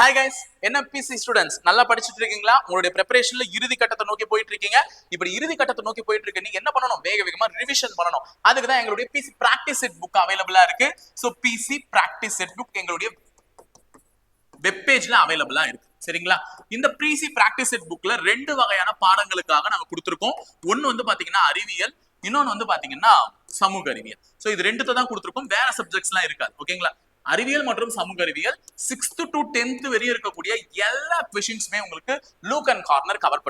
Hi guys, என்ன PC students நல்லா படிச்சுட்டு இருக்கீங்களா? உங்களுடைய ப்ரிப்பரேஷன்ல இறுதி கட்டத்தை நோக்கி போயிட்டு இருக்கீங்க. இப்படி இறுதி கட்டத்தை நோக்கி போயிட்டு இருக்கு, நீங்க என்ன பண்ணணும்? வேக வேகமா ரிவிஷன் பண்ணணும். அதுக்கு தான் எங்களுடைய பிசி பிராக்டிஸ் செட் புக் அவைலபிளா இருக்கு. So PC practice set book எங்களுடைய வெப் பேஜ்ல அவைலபிளா இருக்கு. சரிங்களா? இந்த பிசி பிராக்டிஸ் செட் புக்ல ரெண்டு வகையான பாடங்களுக்காக நாங்க கொடுத்துருக்கோம். ஒன்னு வந்து பாத்தீங்கன்னா அறிவியல், இன்னொன்னு வந்து பாத்தீங்கன்னா சமூக அறிவியல். சோ இது ரெண்டுத்தை தான் கொடுத்துருக்கோம், வேற சப்ஜெக்ட்ஸ் எல்லாம் இருக்காது. ஓகேங்களா? அறிவியல் மற்றும் சமூக அறிவியல் 6th to 10th வரையும் இருக்கக்கூடிய எல்லா கொஸ்டின்ஸுமே உங்களுக்கு லூக் அண்ட் கார்னர் கவர்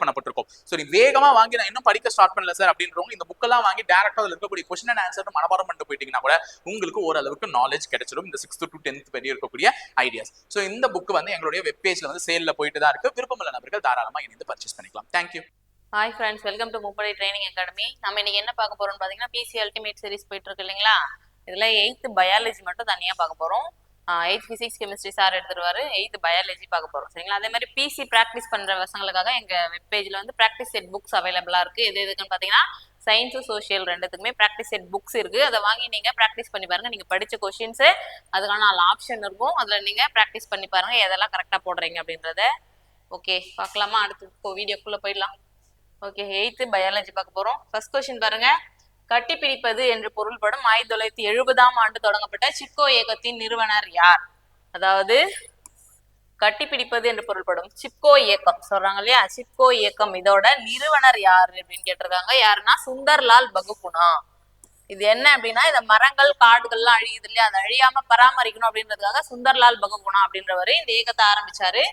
பண்ணப்பட்டிருக்கும். ஸோ நீ வேகமா வாங்கி நான் இன்னும் படிக்க ஸ்டார்ட் பண்ணல சார் அப்படின்றவங்க இந்த புக்கெல்லாம் வாங்கி டேரக்டா அதில் இருக்கக்கூடிய கொஸ்டின் அண்ட் ஆன்சர் மனப்பாடம் பண்ணிட்டு போயிட்டீங்கன்னா கூட உங்களுக்கு ஓரளவுக்கு நாலேஜ் கிடைச்சிடும் இந்த 6th to 10th வரையும் இருக்கக்கூடிய ஐடியாஸ். ஸோ இந்த புக் வந்து எங்களுடைய வெப் பேஜ்ல வந்து சேல்ல போயிட்டு தான் இருக்கு. விருப்பமுள்ள நபர்கள் தாராளமா இணைந்து பர்ச்சேஸ் பண்ணிக்கலாம். Thank you. Hi friends, welcome to முப்படை ட்ரைனிங் அகாடமி. நம்ம இன்னைக்கு என்ன பார்க்க போறோம்னு பார்த்தீங்கன்னா பிசி அல்டிமேட் சீரிஸ் போயிட்டு இருக்கு இல்லைங்களா? இதுல 8th பயாலஜி மட்டும் தனியா பார்க்க போறோம். 8th பிசிக்ஸ் கெமிஸ்ட்ரி சார் எடுத்துருவாரு. 8th பயாலஜி பார்க்க போறோம். சரிங்களா? அதே மாதிரி பிசி ப்ராக்டிஸ் பண்ற பசங்களுக்காக எங்க வெப் பேஜ்ல வந்து ப்ராக்டிஸ் செட் புக்ஸ் அவைலபிளா இருக்கு. எது எதுக்குன்னு பாத்தீங்கன்னா சயின்ஸ் சோசியல் ரெண்டுத்துக்குமே ப்ராக்டிஸ் செட் புக்ஸ் இருக்கு. அதை வாங்கி நீங்க ப்ராக்டிஸ் பண்ணி பாருங்க. நீங்க படிச்ச கொஸ்டின்ஸ் அதுக்கான 4 ஆப்ஷன் இருக்கும். அதுல நீங்க ப்ராக்டிஸ் பண்ணி பாருங்க எதெல்லாம் கரெக்டா போடுறீங்க அப்படின்றத. ஓகே, பார்க்கலாமா? அடுத்து வீடியோக்குள்ள போயிடலாம். ஓகே, 8th பயாலஜி பார்க்க போறோம். ஃபர்ஸ்ட் கொஸ்டின் பாருங்க. கட்டிப்பிடிப்பது என்று பொருள்படும் 1970ஆம் ஆண்டு தொடங்கப்பட்ட சிப்கோ இயக்கத்தின் நிறுவனர் யார்? அதாவது கட்டிப்பிடிப்பது என்று பொருள்படும் சிப்கோ இயக்கம் சொல்றாங்க இல்லையா? சிப்கோ இயக்கம் இதோட நிறுவனர் யாரு அப்படின்னு கேட்டிருக்காங்க. யாருன்னா சுந்தர்லால் பகுகுணா. இது என்ன அப்படின்னா, இந்த மரங்கள் காடுகள்லாம் அழியுது இல்லையா, அதை அழியாம பராமரிக்கணும் அப்படின்றதுக்காக சுந்தர்லால் பகுகுணா அப்படின்றவரு இந்த இயக்கத்தை ஆரம்பிச்சாரு.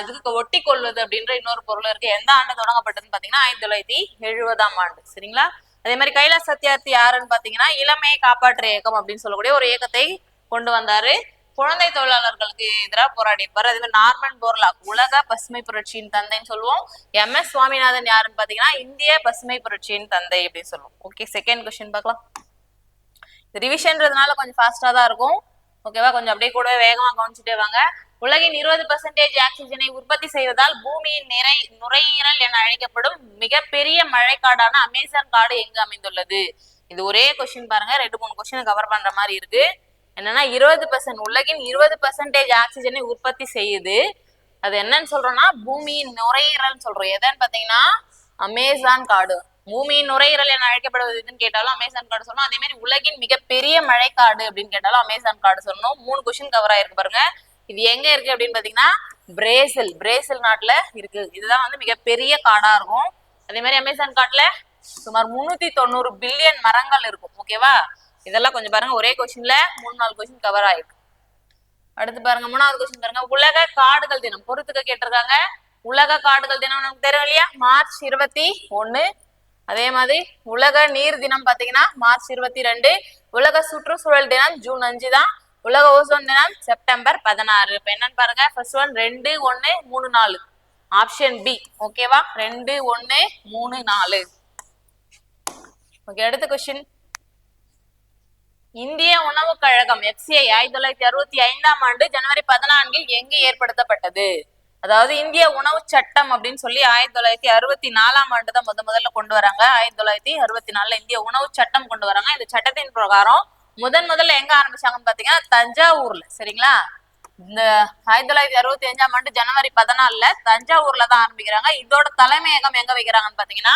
இதுக்கு ஒட்டி கொள்வது அப்படின்ற இன்னொரு பொருள் இருக்கு. எந்த ஆண்டு தொடங்கப்பட்டதுன்னு பாத்தீங்கன்னா 1970ஆம் ஆண்டு. சரிங்களா? அதே மாதிரி கைலாஷ் சத்யார்த்தி யாருன்னு பாத்தீங்கன்னா இளமையை காப்பாற்று இயக்கம் அப்படின்னு சொல்லக்கூடிய ஒரு இயக்கத்தை கொண்டு வந்தாரு. குழந்தை தொழிலாளர்களுக்கு எதிராக போராடி இருப்பாரு. அதே மாதிரி நார்மன் போர்லாக் உலக பசுமை புரட்சியின் தந்தைன்னு சொல்லுவோம். MS சுவாமிநாதன் யாருன்னு பாத்தீங்கன்னா இந்திய பசுமை புரட்சியின் தந்தை அப்படின்னு சொல்லுவோம். ஓகே, செகண்ட் கொஸ்டின் பார்க்கலாம். ரிவிஷன்றதுனால கொஞ்சம் ஃபாஸ்டா தான் இருக்கும். ஓகேவா? கொஞ்சம் அப்படியே கூடவே வேகமா கவனிச்சுட்டே வாங்க. உலகின் 20% ஆக்சிஜனை உற்பத்தி செய்வதால் பூமியின் நுரையீரல் என அழைக்கப்படும் மிகப்பெரிய மழைக்காடான அமேசான் காடு எங்கு அமைந்துள்ளது? இது ஒரே கொஸ்டின் பாருங்க, 2-3 கொஸ்டின் கவர் பண்ற மாதிரி இருக்கு. என்னன்னா 20% உலகின் 20% ஆக்சிஜனை உற்பத்தி செய்யுது. அது என்னன்னு சொல்றோம்னா பூமியின் நுரையீரல் சொல்றோம். எதுன்னு பாத்தீங்கன்னா அமேசான் காடு. பூமியின் நுரையீரல் என அழைக்கப்படுவது எதுன்னு கேட்டாலும் அமேசான் காடு சொல்லணும். அதே மாதிரி உலகின் மிகப்பெரிய மழைக்காடு அப்படின்னு கேட்டாலும் அமேசான் காடு சொல்லணும். 3 கொஸ்டின் கவர் ஆயிருக்கு பாருங்க. இது எங்க இருக்கு அப்படின்னு பாத்தீங்கன்னா பிரேசில் நாட்டுல இருக்கு. இதுதான் வந்து மிகப்பெரிய காடா இருக்கும். அதே மாதிரி அமேசான் காட்டுல சுமார் 390 பில்லியன் மரங்கள் இருக்கும். ஓகேவா? இதெல்லாம் கொஞ்சம் பாருங்க, ஒரே கொஸ்டின்ல 3-4 கொஸ்டின் கவர் ஆயிருக்கு. அடுத்து பாருங்க, 3வது கொஸ்டின் பாருங்க. உலக காடுகள் தினம் பொறுத்துக்க கேட்டிருக்காங்க. உலக காடுகள் தினம் நமக்கு தெரியும் இல்லையா? மார்ச் 21. அதே மாதிரி உலக நீர் தினம் பாத்தீங்கன்னா மார்ச் 22. உலக சுற்றுச்சூழல் தினம் ஜூன் 5 தான். உலக ஓசோன் தினம் செப்டம்பர் 16. இப்ப என்னன்னு பாருங்க, ஃபர்ஸ்ட் ஒன் 2, 1, 3, 4 ஆப்ஷன் பி. ஓகேவா? 2, 1, 3, 4. ஓகே, அடுத்த கொஸ்டின். இந்திய உணவுக் கழகம் FCI 1965ஆம் ஆண்டு ஜனவரி 14 எங்கு ஏற்படுத்தப்பட்டது? அதாவது இந்திய உணவு சட்டம் அப்படின்னு சொல்லி 1964ஆம் ஆண்டு தான் முதல்ல கொண்டு வராங்க. 1964 இந்திய உணவு சட்டம் கொண்டு வராங்க. இந்த சட்டத்தின் பிரகாரம் முதல்ல எங்க ஆரம்பிச்சாங்கன்னு பாத்தீங்கன்னா தஞ்சாவூர்ல. சரிங்களா? இந்த 1965ஆம் ஆண்டு ஜனவரி 14 தஞ்சாவூர்ல தான் ஆரம்பிக்கிறாங்க. இதோட தலைமையகம் எங்க வைக்கிறாங்கன்னு பாத்தீங்கன்னா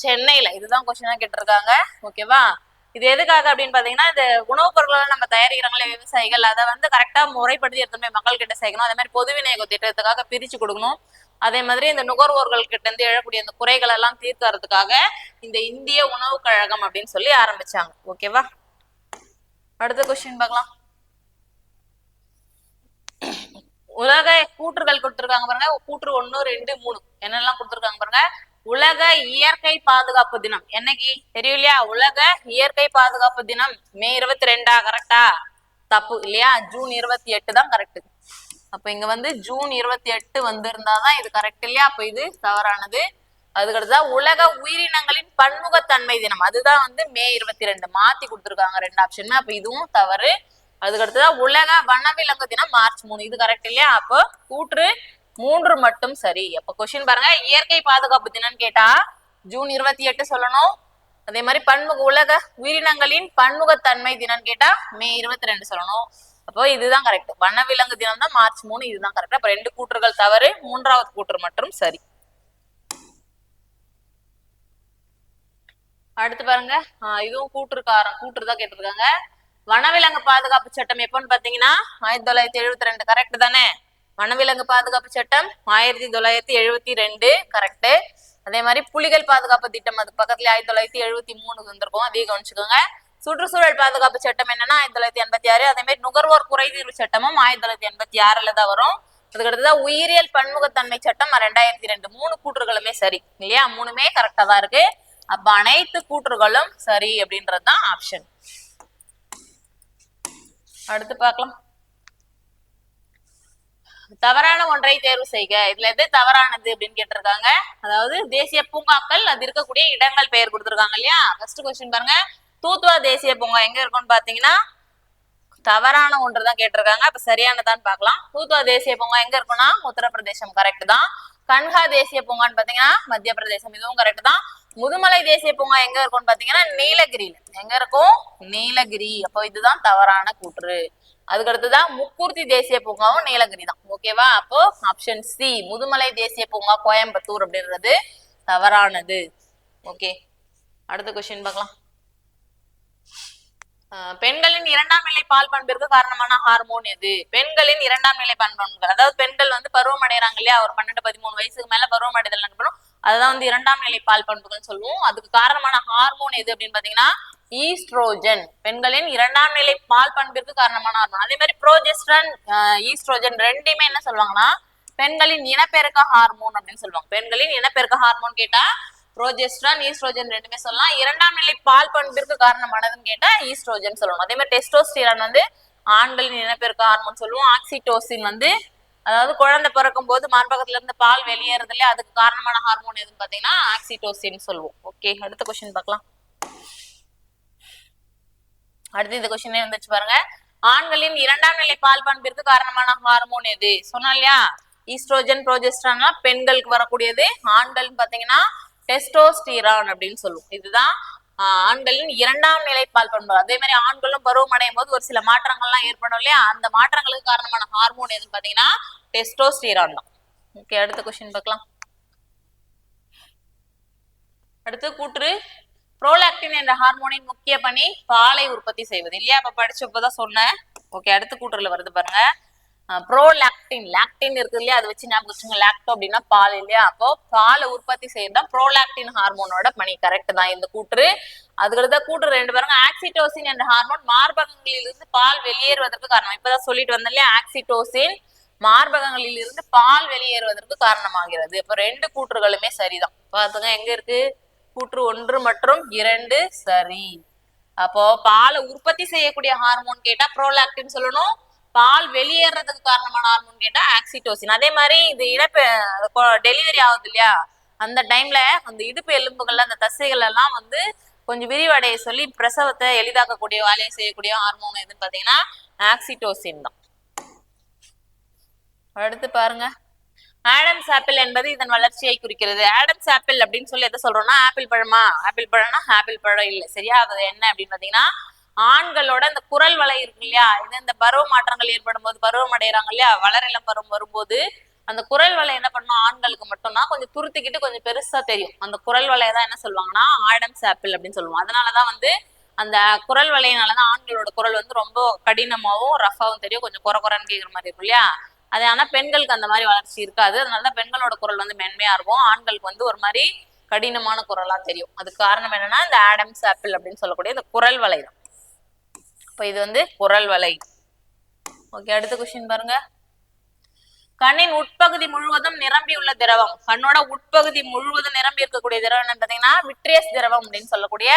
சென்னையில. இதுதான் கொஸ்டினா கேட்டிருக்காங்க. ஓகேவா? இது எதுக்காக அப்படின்னு பாத்தீங்கன்னா, இந்த உணவுப் பொருட்களை நம்ம தயாரிக்கிறாங்களே விவசாயிகள், அதை வந்து கரெக்டா முறைப்படுத்தி எடுத்துமே மக்கள் கிட்ட சேர்க்கணும். அதே மாதிரி பொது விநியோக திட்டத்துக்காக பிரிச்சு கொடுக்கணும். அதே மாதிரி இந்த நுகர்வோர்கள் கிட்ட இருந்து எழக்கூடிய இந்த குறைகள் எல்லாம் தீர்க்கறதுக்காக இந்த இந்திய உணவு கழகம் அப்படின்னு சொல்லி ஆரம்பிச்சாங்க. ஓகேவா? அடுத்த கொஸ்டின் பார்க்கலாம். உலக கூற்றுகள் கொடுத்திருக்காங்க பாருங்க. கூற்று 1, 2, 3 என்னெல்லாம் கொடுத்திருக்காங்க பாருங்க. உலக இயற்கை பாதுகாப்பு தினம் என்னைக்கு தெரியும் இல்லையா? உலக இயற்கை பாதுகாப்பு தினம் மே 22. கரெக்டா? தப்பு இல்லையா? ஜூன் 28 தான் கரெக்ட். அப்ப இங்க வந்து ஜூன் 28 வந்திருந்தாதான் இது கரெக்ட் இல்லையா? அப்ப இது தவறானது. அதுக்கடுத்தா உலக உயிரினங்களின் பன்முகத்தன்மை தினம், அதுதான் வந்து மே 22. மாத்தி கொடுத்துருக்காங்க 2 ஆப்ஷனுமே. அப்ப இதுவும் தவறு. அதுக்கடுத்ததான் உலக வனவிலங்கு தினம் மார்ச் 3. இது கரெக்ட் இல்லையா? அப்போ கூற்று 3 மட்டும் சரி. அப்ப கொஸ்டின் பாருங்க, இயற்கை பாதுகாப்பு தினம் கேட்டா ஜூன் 28 சொல்லணும். அதே மாதிரி உலக உயிரினங்களின் பன்முகத்தன்மை தினம் கேட்டா மே 22 சொல்லணும். அப்போ இதுதான் கரெக்ட். வனவிலங்கு தினம் தான் மார்ச் 3, இதுதான் கரெக்ட். அப்ப 2 கூற்றுகள் தவறு, 3வது கூற்று மட்டும் சரி. அடுத்து பாருங்க, இதுவும் கூற்று தான் கேட்டிருக்காங்க. வனவிலங்கு பாதுகாப்பு சட்டம் எப்போன்னு பாத்தீங்கன்னா 1972 கரெக்ட் தானே? வனவிலங்கு பாதுகாப்பு சட்டம் 1972 கரெக்ட். அதே மாதிரி புலிகள் பாதுகாப்பு திட்டம் அதுக்கு பக்கத்துல 1973 வந்திருக்கும், அதையும் கவனிச்சுக்கோங்க. சுற்றுச்சூழல் பாதுகாப்பு சட்டம் என்னன்னா 1986. அதே மாதிரி நுகர்வோர் குறைதீர்வு சட்டமும் 1986 தான் வரும். அதுக்கடுத்துதான் உயிரியல் பன்முகத்தன்மை சட்டம் 2002. 3 கூற்றுகளுமே சரி இல்லையா? 3மே கரெக்டா தான் இருக்கு. அப்ப அனைத்து கூற்றுகளும் சரி அப்படின்றதுதான் ஆப்ஷன். அடுத்து பார்க்கலாம். தவறான ஒன்றை தேர்வு செய்க. இதுல எது தவறானது அப்படின்னு கேட்டிருக்காங்க. அதாவது தேசிய பூங்காக்கள், அது இருக்கக்கூடிய இடங்கள் பெயர் கொடுத்திருக்காங்க இல்லையா? ஃபர்ஸ்ட் கொஸ்டின் பாருங்க, தூத்வா தேசிய பூங்கா எங்க இருக்கும்னு பாத்தீங்கன்னா தவறான ஒன்று தான் கேட்டிருக்காங்க. அப்ப சரியானதான் பார்க்கலாம். தூத்வா தேசிய பூங்கா எங்க இருக்கும்னா உத்தரப்பிரதேசம் கரெக்ட் தான். கன்ஹா தேசிய பூங்கான்னு பாத்தீங்கன்னா மத்திய பிரதேசம், இதுவும் கரெக்ட் தான். முதுமலை தேசிய பூங்கா எங்க இருக்கும்னு பாத்தீங்கன்னா நீலகிரியில. எங்க இருக்கும்? நீலகிரி. அப்போ இதுதான் தவறான கூற்று. அதுக்கடுத்துதான் முக்கூர்த்தி தேசிய பூங்காவும் நீலகிரி தான். ஓகேவா? அப்போ ஆப்ஷன் சி முதுமலை தேசிய பூங்கா கோயம்புத்தூர் அப்படின்றது தவறானது. ஓகே, அடுத்த கொஸ்டின் பார்க்கலாம். பெண்களின் 2ஆம் நிலை பால் பண்பிற்கு காரணமான ஹார்மோன் எது? பெண்களின் 2ஆம் நிலை பண்புகள், அதாவது பெண்கள் வந்து பருவம் அடைறாங்க இல்லையா? ஒரு 12-13 வயசுக்கு மேல பருவம் அடைதல் நடைபெறும். அதுதான் வந்து 2ஆம் நிலை பால் பண்புகள் சொல்லுவோம். அதுக்கு காரணமான ஹார்மோன் எது அப்படின்னு பாத்தீங்கன்னா ஈஸ்ட்ரோஜன். பெண்களின் 2ஆம் நிலை பால் பண்பிற்கு காரணமான ஹார்மோன். அதே மாதிரி ப்ரோஜெஸ்டரான், ஈஸ்ட்ரோஜன் ரெண்டுமே என்ன சொல்லுவாங்கன்னா பெண்களின் இனப்பெருக்க ஹார்மோன் அப்படின்னு சொல்லுவாங்க. பெண்களின் இனப்பெருக்க ஹார்மோன் கேட்டா ப்ரோஜெஸ்டரான், ஈஸ்ட்ரோஜன் ரெண்டுமே சொல்லலாம். 2ஆம் நிலை பால் பண்பிற்கு காரணமானதுன்னு கேட்டா ஈஸ்ட்ரோஜன் சொல்லணும். அதே மாதிரி டெஸ்டோஸ்டிரான் வந்து ஆண்களின் இனப்பெருக்க ஹார்மோன் சொல்லுவோம். ஆக்சிடோசின் வந்து அதாவது குழந்தை பிறக்கும் போது மார்பகத்துல இருந்து பால் வெளியேறது இல்லையா, அதுக்கு காரணமான ஹார்மோன் எதுன்னு பாத்தீங்கன்னா ஆக்சிடோசின் சொல்லுவோம். ஓகே, அடுத்த கொஸ்டின் பார்க்கலாம். அடுத்து இந்த கொஸ்டினே வந்துச்சு பாருங்க. ஆண்களின் 2ஆம் நிலை பால் பண்பிற்கு காரணமான ஹார்மோன் எது? சொன்னா இல்லையா, ஈஸ்ட்ரோஜன் ப்ரோஜெஸ்டரான் பெண்களுக்கு வரக்கூடியது. ஆண்கள் பாத்தீங்கன்னா டெஸ்டோஸ்டிரான் அப்படின்னு சொல்லுவோம். இதுதான் ஆண்களின் 2ஆம் நிலை பால் பண்பு. அதே மாதிரி ஆண்களும் பருவம் அடையும் போது ஒரு சில மாற்றங்கள்லாம் ஏற்படும் இல்லையா, அந்த மாற்றங்களுக்கு காரணமான ஹார்மோன் எதுன்னு பாத்தீங்கன்னா டெஸ்டோஸ்டிரான் தான். ஓகே, அடுத்த கொஸ்டின் பார்க்கலாம். அடுத்து கூற்று, புரோலாக்டின் என்ற ஹார்மோனின் முக்கிய பணி பாலை உற்பத்தி செய்வது இல்லையா? அப்ப படிச்சப்பதான் சொன்னேன். ஓகே, அடுத்த கூற்றுல வருது பாருங்க. ப்ரோலாக்டின், லாக்டின் இருக்கு இல்லையா, அதை வச்சு ஞாபகம் வச்சுங்க. லாக்டோ அப்படின்னா பால் இல்லையா? அப்போ பாலை உற்பத்தி செய்யறதா ப்ரோலாக்டின் ஹார்மோனோட பணி. கரெக்ட் தான் இந்த கூற்று. அதுக்கடுத்த கூற்று 2 பாருங்க. ஆக்சிடோசின் என்ற ஹார்மோன் மார்பகங்களில் இருந்து பால் வெளியேறுவதற்கு காரணம். இப்பதான் சொல்லிட்டு வந்தேன் இல்லையா, ஆக்சிடோசின் மார்பகங்களில் இருந்து பால் வெளியேறுவதற்கு காரணமாகிறது. அப்ப 2 கூற்றுகளுமே சரிதான். பாத்துங்க, எங்க இருக்கு? கூற்று 1 மற்றும் 2 சரி. அப்போ பாலை உற்பத்தி செய்யக்கூடிய ஹார்மோன் கேட்டா ப்ரோலாக்டின் சொல்லணும். பால் வெளியேறதுக்கு காரணமான ஹார்மோன் கேட்டா ஆக்சிடோசின். அதே மாதிரி இது டெலிவரி ஆகுது இல்லையா, அந்த டைம்ல அந்த இடுப்பு எலும்புகள்ல அந்த தசைகள் எல்லாம் வந்து கொஞ்சம் விரிவடைய சொல்லி பிரசவத்தை எளிதாக்கக்கூடிய வேலையை செய்யக்கூடிய ஹார்மோன் எதுன்னு பாத்தீங்கன்னா ஆக்சிடோசின் தான். அடுத்து பாருங்க, ஆடம்ஸ் ஆப்பிள் என்பது இதன் வளர்ச்சியை குறிக்கிறது. ஆடம்ஸ் ஆப்பிள் அப்படின்னு சொல்லி எதை சொல்றோம்னா ஆப்பிள் பழமா? ஆப்பிள் பழம்னா ஆப்பிள் பழம் இல்லை, சரியா? அது என்ன அப்படின்னு பாத்தீங்கன்னா ஆண்களோட இந்த குரல் வளை இருக்கு இல்லையா, இது இந்த பருவ மாற்றங்கள் ஏற்படும் போது பருவம் அடைகிறாங்க இல்லையா, வளரிளம் பருவம் வரும்போது அந்த குரல் வளை என்ன பண்ணும், ஆண்களுக்கு மட்டும்னா கொஞ்சம் துருத்திக்கிட்டு கொஞ்சம் பெருசா தெரியும். அந்த குரல் வளையை தான் என்ன சொல்லுவாங்கன்னா ஆடம்ஸ் ஆப்பிள் அப்படின்னு சொல்லுவோம். அதனாலதான் வந்து அந்த குரல் வளையினாலதான் ஆண்களோட குரல் வந்து ரொம்ப கடினமாவும் ரஃபாவும் தெரியும், கொஞ்சம் குறைன்னு கேட்குற மாதிரி இருக்கும் இல்லையா. அது ஆனா பெண்களுக்கு அந்த மாதிரி வளர்ச்சி இருக்காது. அதனாலதான் பெண்களோட குரல் வந்து மென்மையா இருக்கும், ஆண்களுக்கு வந்து ஒரு மாதிரி கடினமான குரலா தெரியும். அதுக்கு காரணம் என்னன்னா இந்த ஆடம்ஸ் ஆப்பிள் அப்படின்னு சொல்லக்கூடிய இந்த குரல் வளை தான். இப்ப இது வந்து குரல் வளை. ஓகே, அடுத்த கொஸ்டின் பாருங்க. கண்ணின் உட்பகுதி முழுவதும் நிரம்பியுள்ள திரவம். கண்ணோட உட்பகுதி முழுவதும் நிரம்பி இருக்கக்கூடிய திரவம் என்னன்னு பாத்தீங்கன்னா விட்ரியஸ் திரவம் அப்படின்னு சொல்லக்கூடிய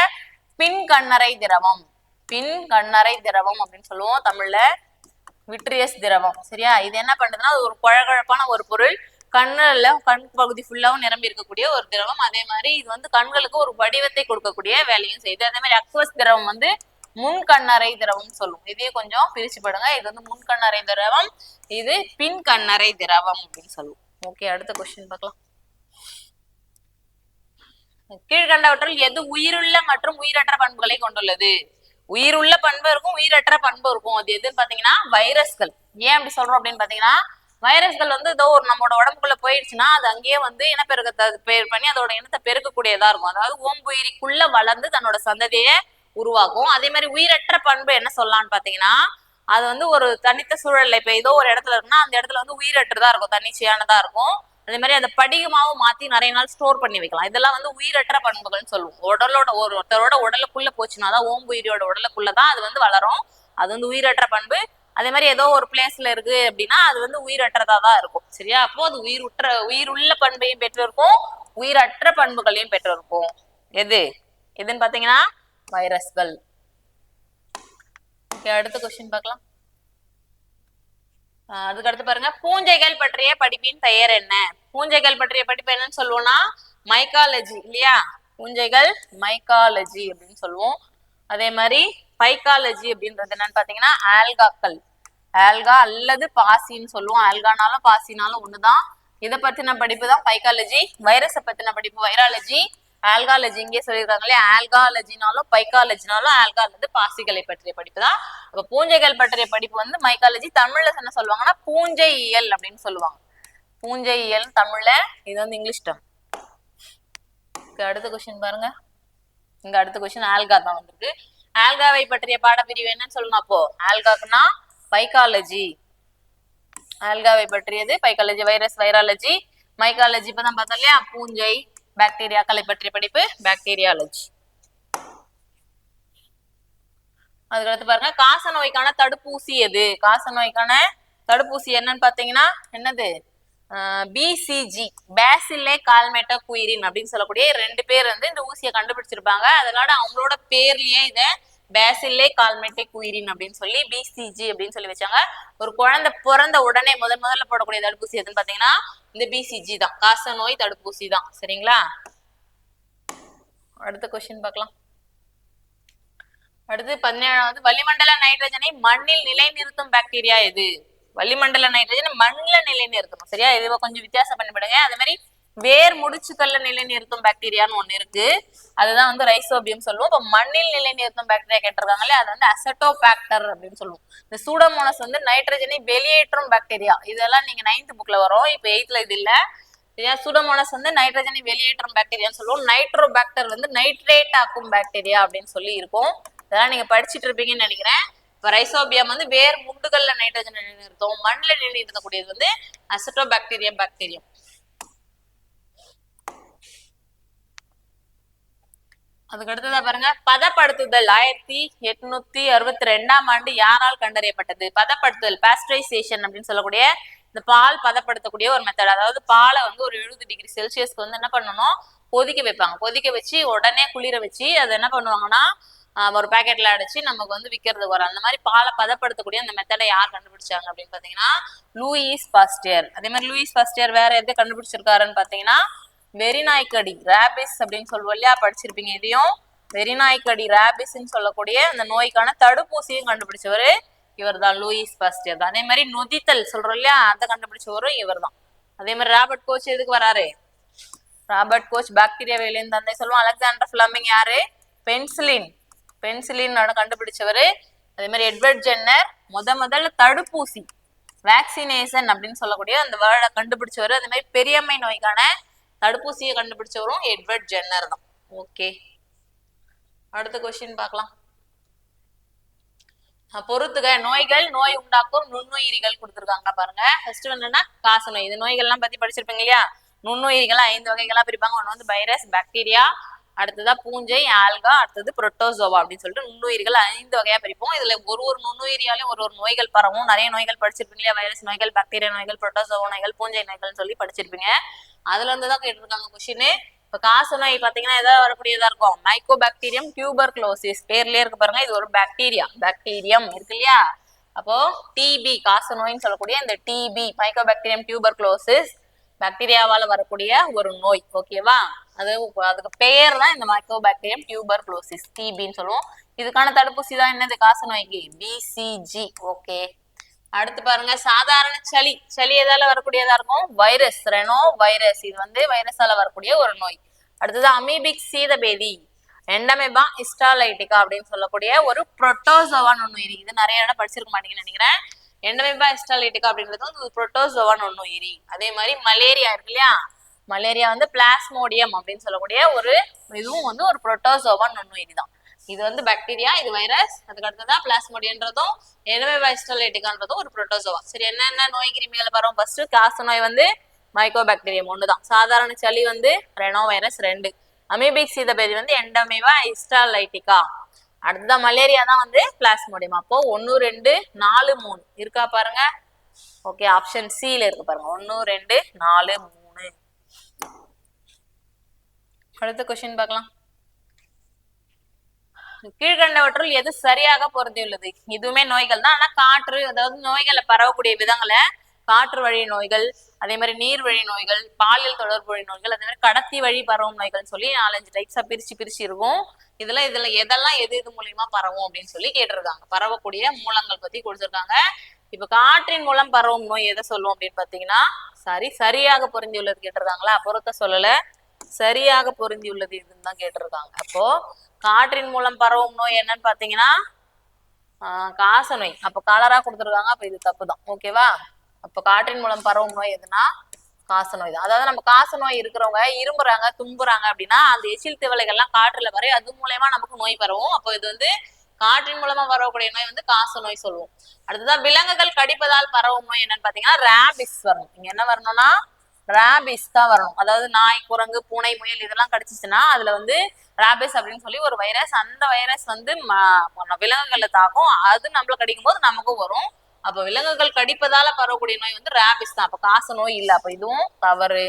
பின் கண்ணறை திரவம். பின் கண்ணறை திரவம் அப்படின்னு சொல்லுவோம் தமிழ்ல, விட்ரியஸ் திரவம். சரியா? இது என்ன பண்ணுதுன்னா ஒரு குழகுழப்பான ஒரு பொருள், கண்ணுல கண் பகுதி ஃபுல்லாவும் நிரம்பி இருக்கக்கூடிய ஒரு திரவம். அதே மாதிரி இது வந்து கண்களுக்கு ஒரு வடிவத்தை கொடுக்கக்கூடிய வேலையும் செய்யுது. அதே மாதிரி அக்வஸ் திரவம் வந்து முன்கண்ணறை திரவம் சொல்லுவோம். இதே கொஞ்சம் பிரிச்சு படுங்க. இது வந்து முன்கண்ணறை திரவம், இது பின் கண்ணறை திரவம் அப்படின்னு சொல்லுவோம். ஓகே, அடுத்த கொஸ்டின் பார்க்கலாம். கீழ்கண்டவற்றில் எது உயிருள்ள மற்றும் உயிரற்ற பண்புகளை கொண்டுள்ளது? உயிருள்ள பண்பு இருக்கும், உயிரற்ற பண்பு இருக்கும். அது எதுன்னு பாத்தீங்கன்னா வைரஸ்கள். ஏன் அப்படி சொல்றோம் அப்படின்னு பாத்தீங்கன்னா, வைரஸ்கள் வந்து ஏதோ ஒரு நம்மளோட உடம்புக்குள்ள போயிடுச்சுன்னா அது அங்கேயே வந்து இனப்பெருக்கத்தை பேர் பண்ணி அதோட இனத்தை பெருக்கக்கூடியதா இருக்கும். அதாவது ஓம்புயிரிக்குள்ள வளர்ந்து தன்னோட சந்ததியை உருவாக்கும். அதே மாதிரி உயிரற்ற பண்பு என்ன சொல்லலாம்னு பாத்தீங்கன்னா, அது வந்து ஒரு தனித்த சூழல்ல இப்ப ஏதோ ஒரு இடத்துல இருக்குன்னா அந்த இடத்துல வந்து உயிரற்றதா இருக்கும், தன்னிச்சையானதா இருக்கும். அதே மாதிரி அதை படிகமாவும் மாத்தி நிறைய நாள் ஸ்டோர் பண்ணி வைக்கலாம். இதெல்லாம் வந்து உயிரற்ற பண்புகள்னு சொல்லுவோம். உடலோட ஒருத்தரோட உடலுக்குள்ள போச்சுன்னாதான் ஓம்புயிரியோட உடலுக்குள்ளதான் அது வந்து வளரும். அது வந்து உயிரற்ற பண்பு. அதே மாதிரி ஏதோ ஒரு பிளேஸ்ல இருக்கு அப்படின்னா அது வந்து உயிரற்றதா தான் இருக்கும். சரியா? அப்போ அது உயிருள்ள பண்பையும் பெற்றிருக்கும், உயிரற்ற பண்புகளையும் பெற்றிருக்கும். எதுன்னு பாத்தீங்கன்னா வைரஸ்கள். அடுத்த கொஸ்டின் பார்க்கலாம். அதுக்கு அடுத்து பாருங்க, பூஞ்சைகள் பற்றிய படிப்பின் பெயர் என்ன? பூஞ்சைகள் பற்றிய படிப்பு என்னன்னு சொல்லுவோம்னா மைக்காலஜி இல்லையா? பூஞ்சைகள் மைக்காலஜி அப்படின்னு சொல்லுவோம். அதே மாதிரி பைக்காலஜி அப்படின்றது என்னன்னு பாத்தீங்கன்னா ஆல்காக்கள். ஆல்கா அல்லது பாசின்னு சொல்லுவோம். ஆல்கானாலும் பாசினாலும் ஒண்ணுதான். இதை பத்தின படிப்பு தான் பைக்காலஜி. வைரஸை பத்தின படிப்பு வைராலஜி. ஆல்காலஜி இங்கே சொல்லியிருக்காங்க இல்லையா? ஆல்காலஜினாலும் பைக்காலஜினாலும் ஆல்கா அல்லது பாசிகளை பற்றிய படிப்பு தான். அப்ப பூஞ்சைகள் பற்றிய படிப்பு வந்து மைக்காலஜி. தமிழ்ல என்ன சொல்லுவாங்கன்னா பூஞ்சையியல் அப்படின்னு சொல்லுவாங்க. பூஞ்சையியல் தமிழ்ல, இது வந்து இங்கிலீஷ் டேர்ம். அடுத்த கொஸ்டின் பாருங்க. இங்க அடுத்த கொஸ்டின் ஆல்கா தான் வந்திருக்கு. ஆல்காவை பற்றிய பாடப்பிரிவு என்னன்னு சொல்லணும். அப்போ ஆல்காக்குனா பைக்காலஜி. ஆல்காவை பற்றியது பைக்காலஜி. Virus virology. மைக்காலஜி இப்பதான் பார்த்தோம் இல்லையா? பூஞ்சை பாக்டீரியாக்களை பற்றிய படிப்பு பாக்டீரியாலஜி. அதுக்கடுத்து பாருங்க, காச நோய்க்கான தடுப்பூசி எது? காச நோய்க்கான தடுப்பூசி என்னன்னு பாத்தீங்கன்னா என்னது? பிசிஜி, பேசில்லே கால்மேட்டோ குயிரின் அப்படின்னு சொல்லக்கூடிய 2 பேர் வந்து இந்த ஊசியை கண்டுபிடிச்சிருப்பாங்க. அதனால அவங்களோட பேர்லயே இதை பேசில்லே கால்மேட்டோ குயிரின் அப்படின்னு சொல்லி பிசிஜி அப்படின்னு சொல்லி வச்சாங்க. ஒரு குழந்தை பிறந்த உடனே முதல்ல போடக்கூடிய தடுப்பூசி எதுன்னு பாத்தீங்கன்னா இந்த பிசிஜி தான், காச நோய் தடுப்பூசி தான். சரிங்களா? அடுத்த கொஸ்டின் பார்க்கலாம். அடுத்து 17வது, வளிமண்டல நைட்ரஜனை மண்ணில் நிலைநிறுத்தும் பாக்டீரியா எது? வளிமண்டல நைட்ரஜன் மண்ணில நிலைநிறுத்தணும். சரியா? இது கொஞ்சம் வித்தியாசம் பண்ணிவிடுங்க. அதே மாதிரி வேர் முடிச்சுக்கல்ல நிலைநிறுத்தும் பாக்டீரியான்னு ஒண்ணு இருக்கு. அதுதான் வந்து ரைசோபியம் சொல்லுவோம். இப்ப மண்ணில் நிலைநிறுத்தும் பாக்டீரியா கேட்டிருக்காங்களே, அது வந்து அசட்டோபாக்டர் அப்படின்னு சொல்லுவோம். இந்த சூடோமோனஸ் வந்து நைட்ரஜனை வெளியேற்றும் பாக்டீரியா. இதெல்லாம் நீங்க 9th புக்ல வரும், இப்ப 8th இது இல்ல. சரியா? சூடோமோனஸ் வந்து நைட்ரஜனை வெளியேற்றும் பாக்டீரியான்னு சொல்லுவோம். நைட்ரோபாக்டர் வந்து நைட்ரேட் ஆக்கும் பாக்டீரியா அப்படின்னு சொல்லி இருக்கும். இதெல்லாம் நீங்க படிச்சுட்டு இருப்பீங்கன்னு நினைக்கிறேன். இப்ப ரைசோபியம் வந்து வேர் முண்டுகள்ல நைட்ரஜன் நிலைநிறுத்தும். மண்ணில் நிலைநிறுத்தக்கூடியது வந்து அசட்டோபாக்டீரியா பாக்டீரியம். அதுக்கு அடுத்ததா பாருங்க, பதப்படுத்துதல் 1862ஆம் ஆண்டு யாரால் கண்டறியப்பட்டது? பதப்படுத்துதல், பாஸ்டரைசேஷன் அப்படின்னு சொல்லக்கூடிய இந்த பால் பதப்படுத்தக்கூடிய ஒரு மெத்தட். அதாவது பாலை வந்து ஒரு 70 டிகிரி செல்சியஸ்க்கு வந்து என்ன பண்ணணும், கொதிக்க வைப்பாங்க. கொதிக்க வச்சு உடனே குளிர வச்சு அதை என்ன பண்ணுவாங்கன்னா ஒரு பேக்கெட்ல அடைச்சு நமக்கு வந்து விற்கிறதுக்கு வரும். அந்த மாதிரி பாலை பதப்படுத்தக்கூடிய அந்த மெத்தடை யார் கண்டுபிடிச்சாங்க அப்படின்னு பாத்தீங்கன்னா லூயிஸ் பாஸ்டியர். அதே மாதிரி லூயிஸ் பாஸ்டியர் வேற எதை கண்டுபிடிச்சிருக்காருன்னு பாத்தீங்கன்னா வெறிநாய்க்கடி ரேபிஸ் அப்படின்னு சொல்லுவோம் இல்லையா? படிச்சிருப்பீங்க இதையும். வெறிநாய்க்கடி ரேபிஸ்ன்னு சொல்லக்கூடிய அந்த நோய்க்கான தடுப்பூசியும் கண்டுபிடிச்சவரு இவர் தான், லூயிஸ் பாஸ்டியர் தான். அதே மாதிரி நொதித்தல் சொல்றோம் இல்லையா? அதை கண்டுபிடிச்சவரும் இவர் தான். அதே மாதிரி ராபர்ட் கோச் எதுக்கு வராரு? ராபர்ட் கோச் பாக்டீரியா வேலைன்னு தந்தை சொல்லுவோம். அலெக்சாண்டர் பிளமிங் யாரு? பென்சிலின் கண்டுபிடிச்சவரு. அதே மாதிரி எட்வர்ட் ஜென்னர் முதல்ல தடுப்பூசி வேக்சினேஷன் அப்படின்னு சொல்லக்கூடிய அந்த வேர்டை கண்டுபிடிச்சவரு. அதே மாதிரி பெரியம்மை நோய்க்கான தடுப்பூசியை கண்டுபிடிச்சவரும் எட்வர்ட் ஜென்னர் தான். ஓகே, அடுத்த கொஸ்டின் பார்க்கலாம். பொறுத்துக, நோய்கள், நோய் உண்டாக்கும் நுண்ணுயிரிகள் கொடுத்துருக்காங்க பாருங்க. ஃபர்ஸ்ட் என்னன்னா காச நோய். இது நோய்கள்லாம் பத்தி படிச்சிருப்பீங்க இல்லையா? நுண்ணுயிரிகள் 5 வகைகளா பிரிப்பாங்க. ஒண்ணு வந்து வைரஸ், பாக்டீரியா, அடுத்ததா பூஞ்சை, ஆல்கா, அடுத்தது புரோட்டோசோவா அப்படின்னு சொல்லிட்டு நுண்ணுயிர்கள் 5 வகையா பிரிப்போம். இதுல ஒரு நுண்ணுயிரியாலையும் ஒரு நோய்கள் பரவும். நிறைய நோய்கள் படிச்சிருப்பீங்க இல்லையா? வைரஸ் நோய்கள், பாக்டீரியா நோய்கள், புரோட்டோசோவா நோய்கள், பூஞ்சை நோய்கள் சொல்லி படிச்சிருப்பீங்க. அதுல இருந்துதான் கேட்டிருக்காங்க கொஸ்டின். இப்ப காச நோய் பாத்தீங்கன்னா எதாவது வரக்கூடியதா இருக்கும். மைக்கோபாக்டீரியம் டியூபர்குலோசிஸ் பேர்லயே இருக்கு பாருங்க. இது ஒரு பாக்டீரியம் இருக்கு இல்லையா? அப்போ டிபி காச நோய்னு சொல்லக்கூடிய இந்த டிபி மைக்கோபாக்டீரியம் டியூபர்குலோசிஸ் பாக்டீரியாவால வரக்கூடிய ஒரு நோய். ஓகேவா? அதுக்கு பெயர் தான் இந்த மைக்கோபாக்டீரியம் டியூபர்குலோசிஸ், டிபின்னு சொல்லுவோம். இதுக்கான தடுப்பூசி தான் என்னது காச நோய்க்கு? பிசிஜி. ஓகே, அடுத்து பாருங்க, சாதாரண சளி எதால வரக்கூடியதா இருக்கும்? Virus, Reno virus. இது வந்து வைரஸால வரக்கூடிய ஒரு நோய். அடுத்தது அமீபிக் சீதபேதி. எண்டமேபா ஹிஸ்டாலைட்டிகா அப்படின்னு சொல்லக்கூடிய ஒரு புரோட்டோசோவா நுண்ணுயிரி. இது நிறைய இடம் படிச்சிருக்க மாட்டீங்கன்னு நினைக்கிறேன். எண்டமேபா ஹிஸ்டாலைட்டிகா அப்படின்றது வந்து ஒரு புரோட்டோசோவா நுண்ணுயிரி. அதே மாதிரி மலேரியா இருக்கு இல்லையா, மலேரியா வந்து பிளாஸ்மோடியம் அப்படின்னு சொல்லக்கூடிய ஒரு இதுவும் வந்து ஒரு புரோட்டோசோவா நுண்ணுயிரி தான். இது வந்து பாக்டீரியா, இது வைரஸ். அதுக்கு அடுத்ததான் பிளாஸ்மோடியன்றதும் எண்டமேபா ஹிஸ்டாலைட்டிகான்றதும் ஒரு புரோட்டோசோவா. சரி, என்னென்ன நோய் கிருமிகளை பரவும்? ஃபர்ஸ்ட் காச நோய் வந்து மைக்கோபாக்டீரியம் ஒண்ணுதான். சாதாரண சளி வந்து ரெனோ வைரஸ் 2. அமீபிக் சீதபேதி வந்து எண்டமேபா ஹிஸ்டாலைட்டிகா. அடுத்ததான் மலேரியா தான் வந்து பிளாஸ்மோடியம். அப்போ 1 2 4 3 இருக்கா பாருங்க. ஓகே, ஆப்ஷன் சில இருக்கு பாருங்க, 1 2 4 3. அடுத்த கொஸ்டின் பார்க்கலாம். கீழ்கண்டவற்றுள் எது சரியாக பொருந்தியுள்ளது? இதுவுமே நோய்கள் தான், ஆனா காற்று, அதாவது நோய்களை பரவக்கூடிய விதங்களை காற்று வழி நோய்கள், அதே மாதிரி நீர் வழி நோய்கள், பாலியல் தொடர்பு வழி நோய்கள், அதே மாதிரி கடத்தி வழி பரவும் நோய்கள் சொல்லி 4-5 டைப்ஸா பிரிச்சு இருக்கும். இதுல எதெல்லாம் எது மூலியமா பரவும் அப்படின்னு சொல்லி கேட்டிருக்காங்க. பரவக்கூடிய மூலங்கள் பத்தி கொடுத்திருக்காங்க. இப்ப காற்றின் மூலம் பரவும் நோய் எதை சொல்லுவோம் அப்படின்னு பாத்தீங்கன்னா, சரியாக பொருந்தியுள்ளது கேட்டிருக்காங்களா? பொருத்த சொல்லல, சரியாக பொருந்தியுள்ளது இதுன்னு தான் கேட்டிருக்காங்க. அப்போ காற்றின் மூலம் பரவும் நோய் என்னன்னு பாத்தீங்கன்னா காச நோய். அப்ப காலரா கொடுத்துருக்காங்க, அப்ப இது தப்பு தான். ஓகேவா? அப்ப காற்றின் மூலம் பரவும் நோய் எதுனா காச நோய் தான். அதாவது நம்ம காச நோய் இருக்கிறவங்க இரும்புறாங்க, தும்புறாங்க அப்படின்னா அந்த எச்சில் திவலைகள்லாம் காற்றுல வரை, அது மூலயமா நமக்கு நோய் பரவும். அப்போ இது வந்து காற்றின் மூலமா பரவக்கூடிய நோய் வந்து காச நோய் சொல்லுவோம். அடுத்ததான் விலங்குகள் கடிப்பதால் பரவும் நோய் என்னன்னு பாத்தீங்கன்னா ரேபிஸ் வரணும். இங்க என்ன வரணும்னா ரேபிஸ் தான் வரணும். அதாவது நாய், குரங்கு, பூனை, முயல் இதெல்லாம் கடிச்சிச்சுன்னா அதுல வந்து ரேபிஸ் அப்படின்னு சொல்லி ஒரு வைரஸ், அந்த வைரஸ் வந்து விலங்குகளை தாக்கும். அது நம்மள கடிக்கும் போது நமக்கும் வரும். அப்ப விலங்குகள் கடிப்பதால பரவக்கூடிய நோய் வந்து ரேபிஸ் தான். அப்ப காச நோய் இல்ல, அப்ப இதுவும் தவறு.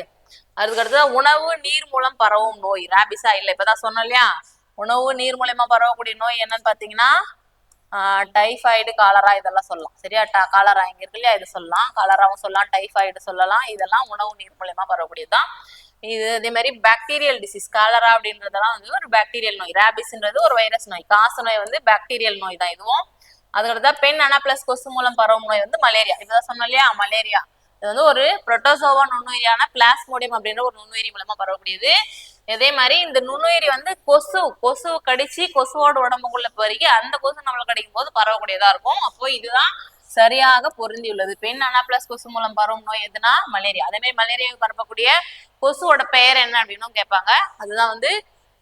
அதுக்கடுத்து உணவு நீர் மூலம் பரவும் நோய், ரேபிஸா இல்ல. இப்பதான் சொன்னோம் இல்லையா, உணவு நீர் மூலமா பரவக்கூடிய நோய் என்னன்னு பாத்தீங்கன்னா டைஃபாய்டு, காலரா இதெல்லாம் சொல்லலாம். சரியா? காலரா இங்க இருக்கு இல்லையா, இது சொல்லலாம். காலராவும் சொல்லலாம், டைஃபாய்டு சொல்லலாம். இதெல்லாம் உணவு நீர் மூலமா பரவக்கூடியதுதான். இது அதே மாதிரி பாக்டீரியல் டிசீஸ். காலரா அப்படின்றதெல்லாம் வந்து ஒரு பாக்டீரியல் நோய், ரேபிஸ்ன்றது ஒரு வைரஸ் நோய், காச நோய் வந்து பாக்டீரியல் நோய் தான் இதுவும். அதுக்கடுத்தா பெண் அனாப்ளஸ் கொசு மூலம் பரவும் நோய் வந்து மலேரியா. இப்பதான் சொன்னோம் இல்லையா, மலேரியா இது வந்து ஒரு புரோட்டோசோவா நுண்ணுயிரியான பிளாஸ்மோடியம் அப்படின்ற ஒரு நுண்ணுயிரி மூலமா பரவக்கூடியது. இதே மாதிரி இந்த நுண்ணுயிரி வந்து கொசு கடிச்சு கொசுவோட உடம்புக்குள்ள பெருகி அந்த கொசு நம்மளை கடிக்கும் போது பரவக்கூடியதா இருக்கும். அப்போ இதுதான் சரியாக பொருந்தியுள்ளது. பெண் அனாப்ளஸ் கொசு மூலம் பரவும் நோய் எதுனா மலேரியா. அதே மாதிரி மலேரியாவை பரப்பக்கூடிய கொசுவோட பெயர் என்ன அப்படின்னு கேட்பாங்க. அதுதான் வந்து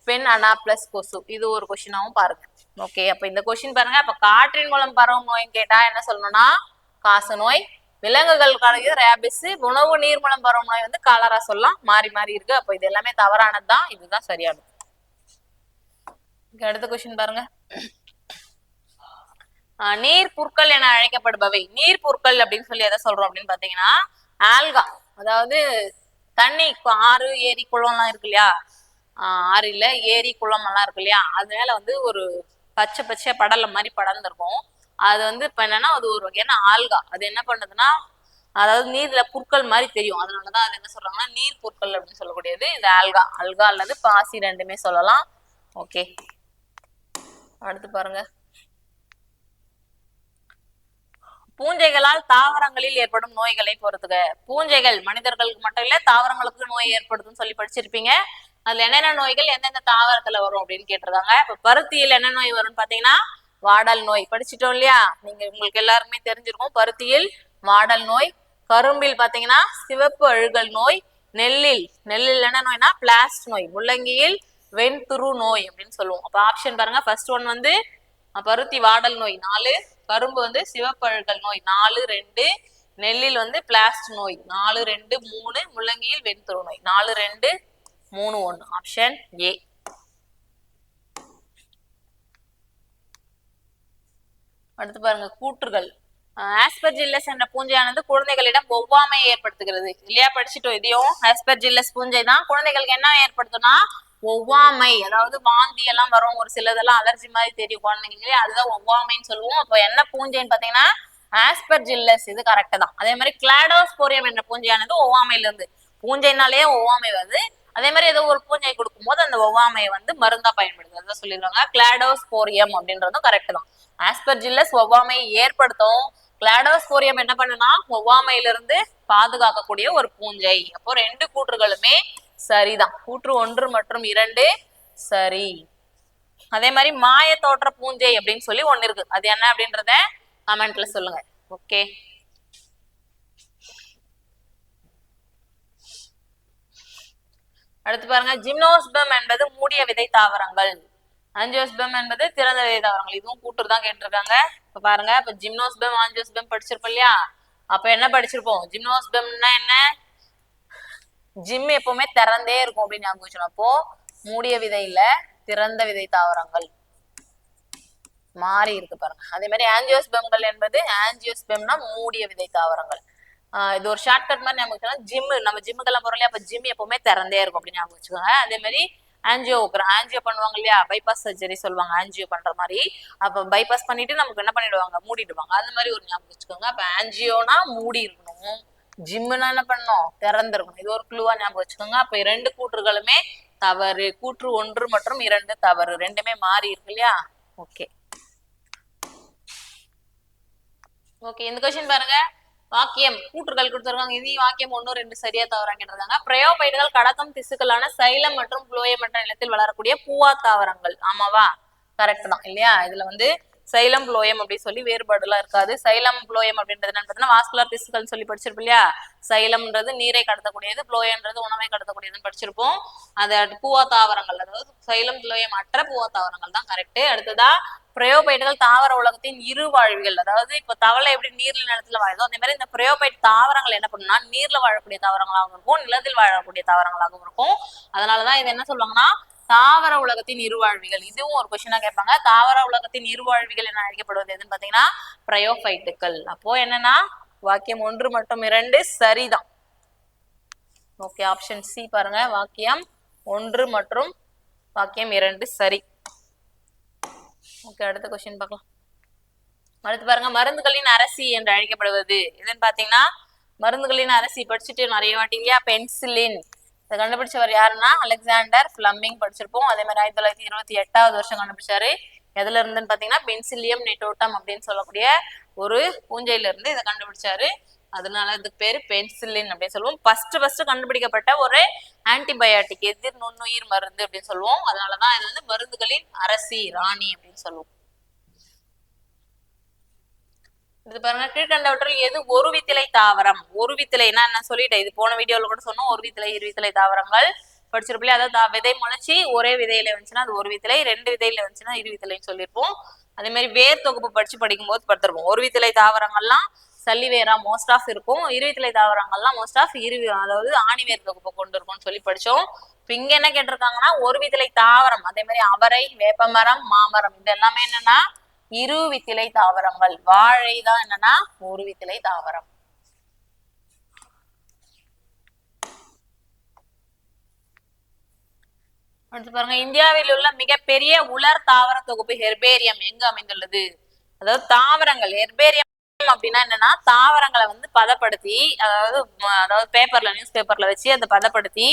பெண் அனாப்ளஸ் கொசு. இது ஒரு கொஸ்டினாவும் பாருங்க. ஓகே, அப்ப இந்த கொஸ்டின் பாருங்க. அப்ப காற்றின் மூலம் பரவும் நோய்ன்னு கேட்டா என்ன சொல்லணும்னா காச நோய், விலங்குகள் கலந்து ரேபிஸ், உணவு நீர் மூலம் பரவும் நோய் வந்து காலரா சொல்லலாம். மாறி மாறி இருக்கு. அப்ப இது எல்லாமே தவறானதுதான், இதுதான் சரியானது. அடுத்த கொஸ்டின் பாருங்க. நீர் புற்கள் என அழைக்கப்படுபவை. நீர் புற்கள் அப்படின்னு சொல்லி எதை சொல்றோம் அப்படின்னு பாத்தீங்கன்னா ஆல்கா. அதாவது தண்ணி, ஆறு, ஏரி, குளம் எல்லாம் இருக்கு இல்லையா, ஆறு இல்ல ஏரி, குளம் எல்லாம் இருக்கு இல்லையா, அது மேல வந்து ஒரு பச்சை பச்சை படல மாதிரி படர்ந்திருக்கும். அது வந்து இப்ப என்னன்னா அது ஒரு வகையான ஆல்கா. அது என்ன பண்ணுதுன்னா அதாவது நீர்ல புற்கள் மாதிரி தெரியும். அதனாலதான் அது என்ன சொல்றாங்கன்னா நீர் புற்கள் அப்படின்னு சொல்லக்கூடியது இது ஆல்கா. அல்கா அல்லது பாசி ரெண்டுமே சொல்லலாம். ஓகே, அடுத்து பாருங்க. பூஞ்சைகளால் தாவரங்களில் ஏற்படும் நோய்களை பொறுத்துக. பூஞ்சைகள் மனிதர்களுக்கு மட்டும் இல்ல தாவரங்களுக்கு நோய் ஏற்படுத்தும் சொல்லி படிச்சிருப்பீங்க. அதுல என்னென்ன நோய்கள் எந்தெந்த தாவரத்துல வரும் அப்படின்னு கேட்டிருக்காங்க. இப்ப பருத்தியில் என்ன நோய் வரும்னு பாத்தீங்கன்னா வாடல் நோய். படிச்சுட்டோம் இல்லையா, நீங்க உங்களுக்கு எல்லாருக்குமே தெரிஞ்சிருக்கும். பருத்தியில் வாடல் நோய். கரும்பில் பாத்தீங்கன்னா சிவப்பு அழுகல் நோய். நெல்லில் என்ன நோய்னா பிளாஸ்ட் நோய். முள்ளங்கியில் வெண்துரு நோய் அப்படின்னு சொல்லுவோம். அப்ப ஆப்ஷன் பாருங்க. ஃபர்ஸ்ட் ஒன் வந்து பருத்தி வாடல் நோய் 4, கரும்பு வந்து சிவப்பு அழுகல் நோய் 4 2, நெல்லில் வந்து பிளாஸ்ட் நோய் 4 2 3, முள்ளங்கியில் வெண்துரு நோய் 4 2 3 1. Option A. அடுத்து பாருங்க கூற்றுகள். ஆஸ்பெர்ஜில்லஸ் என்ற பூஞ்சையானது குழந்தைகளிடம் ஒவ்வாமையை ஏற்படுத்துகிறது இல்லையா, படிச்சுட்டோம். இதையும் ஆஸ்பெர்ஜில்லஸ் பூஞ்சை தான் குழந்தைகளுக்கு என்ன ஏற்படுத்தும்னா ஒவ்வாமை, அதாவது வாந்தி எல்லாம் வரும், ஒரு சிலதெல்லாம் அலர்ஜி மாதிரி தெரியும் குழந்தைங்களே, அதுதான் ஒவ்வாமைன்னு சொல்லுவோம். அப்போ என்ன பூஞ்சைன்னு பாத்தீங்கன்னா ஆஸ்பெர்ஜில்லஸ். இது கரெக்ட் தான். அதே மாதிரி கிளாடோஸ்போரியம் என்ற பூஞ்சையானது ஒவ்வாமையில இருந்து, பூஞ்சைனாலே ஒவ்வாமை வருது, அதே மாதிரி ஏதோ ஒரு பூஞ்சை கொடுக்கும் போது அந்த ஒவ்வாமையை வந்து மருந்தா பயன்படுது, அதான் சொல்லிடுவாங்க. கிளாடோஸ்போரியம் அப்படின்றதும் கரெக்ட் தான். ஆஸ்பெர்ஜில்லஸ் ஒவ்வாமையை ஏற்படுத்தும். கிளாடோஸ்போரியம் என்ன பண்ணுனா ஒவ்வாமையிலிருந்து பாதுகாக்கக்கூடிய ஒரு பூஞ்சை. அப்போ 2 கூற்றுகளுமே சரிதான். கூற்று 1 மற்றும் 2 சரி. அதே மாதிரி மாய தோற்ற பூஞ்சை அப்படின்னு சொல்லி ஒண்ணு இருக்கு. அது என்ன அப்படின்றத கமெண்ட்ல சொல்லுங்க. ஓகே, அடுத்து பாருங்க, ஜிம்னோஸ்பம் என்பது மூடிய விதை தாவரங்கள், ஆஞ்சியோஸ்பம் என்பது திறந்த விதை தாவரங்கள். இதுவும் கூட்டு தான் கேட்டிருக்காங்க. இப்ப பாருங்க, இப்ப ஜிம்னோஸ்பம் ஆஞ்சியோஸ்பம் படிச்சிருப்போம் இல்லையா? அப்ப என்ன படிச்சிருப்போம்? ஜிம்னோஸ்பம்னா என்ன? ஜிம் எப்பவுமே திறந்தே இருக்கும் அப்படின்னு ஞாபகம் வச்சோம். அப்போ மூடிய விதை இல்ல, திறந்த விதை தாவரங்கள் மாறி இருக்கு பாருங்க. அதே மாதிரி ஆஞ்சியோஸ்பம்கள் என்பது, ஆஞ்சியோஸ்பம்னா மூடிய விதை தாவரங்கள். இது ஒரு ஷார்ட்கட் மாதிரி ஞாபகம் வச்சுக்கோங்க. ஜிம், நம்ம ஜிம்முக்கெல்லாம் போறோம் இல்லையா? அப்ப ஜிம் எப்பவுமே திறந்தே இருக்கும் அப்படின்னு ஞாபகம் வச்சுக்கோங்க. அதே மாதிரி ஆஞ்சியோ பண்ணுவாங்க இல்லையா? பைபாஸ் சர்ஜரி சொல்லுவாங்க ஆஞ்சியோ பண்ற மாதிரி. அப்ப பைபாஸ் பண்ணிட்டு நமக்கு என்ன பண்ணிடுவாங்க? மூடிடுவாங்க. அந்த மாதிரி ஒரு ஞாபகம் வச்சுக்கோங்க. அப்ப ஆஞ்சியோனா மூடி இருக்கணும், ஜிம்னா என்ன பண்ணணும்? திறந்திருக்கணும். இது ஒரு க்ளூவா ஞாபகம் வச்சுக்கோங்க. அப்ப இரண்டு கூற்றுகளுமே தவறு. கூற்று 1 மற்றும் 2 தவறு, ரெண்டுமே மாறி இருக்கு இல்லையா? ஓகே ஓகே, இந்த கொஸ்டின் பாருங்க. வாக்கியம் கூற்றுகள் கொடுத்துருக்காங்க. இது வாக்கியம் 1 2 சரியா தவறா கேட்டிருக்காங்க. பிரயோபைட்டுகள் கடத்தும் திசுக்களான சைலம் மற்றும் புளோயம் என்ற நிலத்தில் வளரக்கூடிய பூவா தாவரங்கள். ஆமாவா? கரெக்ட் தான் இல்லையா? இதுல வந்து சைலம் புளோயம் அப்படின்னு சொல்லி வேறுபாடு எல்லாம் இருக்காது. சைலம் புளோயம் அப்படின்றது என்னன்னு பார்த்தீங்கன்னா வாஸ்குலர் திசுக்கள் சொல்லி படிச்சிருப்போம் இல்லையா? சைலம்ன்றது நீரை கடத்தக்கூடியது, புளோயம்ன்றது உணவை கடத்தக்கூடியதுன்னு படிச்சிருப்போம். அது பூவா தாவரங்கள், அதாவது சைலம் புளோயம் அற்ற பூவா தாவரங்கள் தான் கரெக்ட். அடுத்ததா பிரயோபைட்டுகள் தாவர உலகத்தின் இரு வாழ்விகள். அதாவது இப்ப தவளை எப்படி நீர்ல நிலத்துல வாழுதோ அதே மாதிரி இந்த பிரயோபைட் தாவரங்கள் என்ன பண்ணுன்னா நீர்ல வாழக்கூடிய தாவரங்களாகவும் இருக்கும், நிலத்தில் வாழக்கூடிய தாவரங்களாகவும் இருக்கும். அதனாலதான் இது என்ன சொல்லுவாங்கன்னா தாவர உலகத்தின் இருவாழ்விகள். இதுவும் ஒரு கொஸ்டினா கேட்பாங்க. தாவர உலகத்தின் இருவாழ்விகள் என அழைக்கப்படுவது எதுன்னு பாத்தீங்கன்னா பிரயோபைட்டுகள். அப்போ என்னன்னா வாக்கியம் 1 மற்றும் 2 சரிதான். ஓகே, ஆப்ஷன் சி பாருங்க, வாக்கியம் 1 மற்றும் வாக்கியம் 2 சரி. ஓகே, அடுத்த கொஸ்டின் பார்க்கலாம். அடுத்து பாருங்க, மருந்துகளின் அரசி என்று அழைக்கப்படுவது எதுன்னு பாத்தீங்கன்னா மருந்துகளின் அரசி படிச்சுட்டு நிறைய வாட்டி இல்லையா? பென்சிலின். இதை கண்டுபிடிச்சவர் யாருன்னா அலெக்சாண்டர் பிளமிங் படிச்சிருப்போம். அதே மாதிரி 1928வது வருஷம் கண்டுபிடிச்சாரு. எதுல இருந்துன்னு பாத்தீங்கன்னா பென்சிலியம் நெட்டோட்டம் அப்படின்னு சொல்லக்கூடிய ஒரு பூஞ்சையில இருந்து இதை கண்டுபிடிச்சாரு. அதனால இதுக்கு பேரு பென்சிலின் அப்படின்னு சொல்லுவோம். ஃபர்ஸ்ட் கண்டுபிடிக்கப்பட்ட ஒரு ஆன்டிபயாட்டிக், எதிர் நுண்ணுயிர் மருந்து அப்படின்னு சொல்லுவோம். அதனாலதான் இது வந்து மருந்துகளின் அரசி, ராணி அப்படின்னு சொல்லுவோம். இது பாருங்க, கீழ்கண்டவற்றில் எது ஒரு வித்திலை தாவரம்? ஒரு வித்திலைன்னா என்ன சொல்லிட்டேன், இது போன வீடியோல கூட சொன்னோம். ஒரு வித்திலை இரு வித்திலை தாவரங்கள் படிச்சிருப்பில்லையா? அதாவது விதை முளைச்சி ஒரே விதையில வந்துச்சுன்னா அது ஒரு வித்திலை, 2 விதையில வந்துச்சுன்னா இரு வித்திலைன்னு சொல்லியிருப்போம். அதே மாதிரி வேர் தொகுப்பு படிக்கும் போது படுத்திருப்போம். ஒரு வித்திலை தாவரங்கள்லாம் சல்லிவேரா மோஸ்ட் ஆஃப் இருக்கும், இரு வித்திலை தாவரங்கள்லாம் மோஸ்ட் ஆஃப் அதாவது ஆணிவேர் தொகுப்பை கொண்டு இருக்கும்னு சொல்லி படிச்சோம். இப்ப இங்க என்ன கேட்டிருக்காங்கன்னா ஒரு வித்திலை தாவரம். அதே மாதிரி அவரை, வேப்பமரம், மாமரம் இது எல்லாமே என்னன்னா இரு வித்திலை தாவரங்கள். வாழை தான் என்னன்னா ஒரு வித்திலை தாவரம். அடுத்து பாருங்க, இந்தியாவில் உள்ள மிகப்பெரிய உலர் தாவர தொகுப்பு ஹெர்பேரியம் எங்கு அமைந்துள்ளது? அதாவது தாவரங்கள், ஹெர்பேரியம் அப்படின்னா என்னன்னா தாவரங்களை வந்து பதப்படுத்தி, அதாவது பேப்பர்ல, நியூஸ் பேப்பர்ல வச்சு அதை பதப்படுத்தி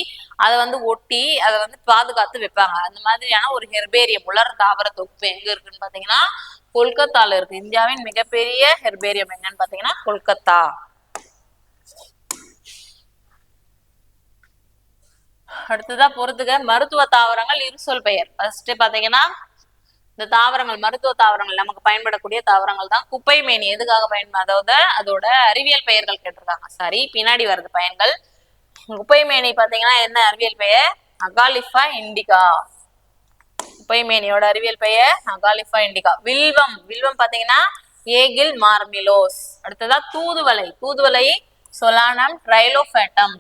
அதை வந்து ஒட்டி அதை வந்து பாதுகாத்து வைப்பாங்க. அந்த மாதிரியான ஒரு ஹெர்பேரியம் உலர் தாவர தொகுப்பு எங்க இருக்குன்னு பாத்தீங்கன்னா கொல்கத்தால இருக்கு. இந்தியாவின் மிகப்பெரிய ஹெர்பேரியம் என்னன்னு பாத்தீங்கன்னா கொல்கத்தா. அடுத்ததா பொறுத்துக்க, மருத்துவ தாவரங்கள் இரு சொல் பெயர். ஃபர்ஸ்ட் பாத்தீங்கன்னா இந்த தாவரங்கள் மருத்துவ தாவரங்கள் நமக்கு பயன்படக்கூடிய தாவரங்கள் தான். குப்பை மேனி எதுக்காக அதாவது அதோட அறிவியல் பெயர்கள் கேட்டிருக்காங்க. சரி, பின்னாடி வருது பயன்கள். குப்பை மேனி பாத்தீங்கன்னா என்ன அறிவியல் பெயர்? அகாலிஃபா இண்டிகா. குப்பை மேனியோட அறிவியல் பெயர் அகாலிஃபா இண்டிகா. வில்வம், வில்வம் பாத்தீங்கன்னா ஏகில் மார்மிலோஸ். அடுத்ததா தூதுவளை சொலானம் ட்ரைலோஃபேட்டம்.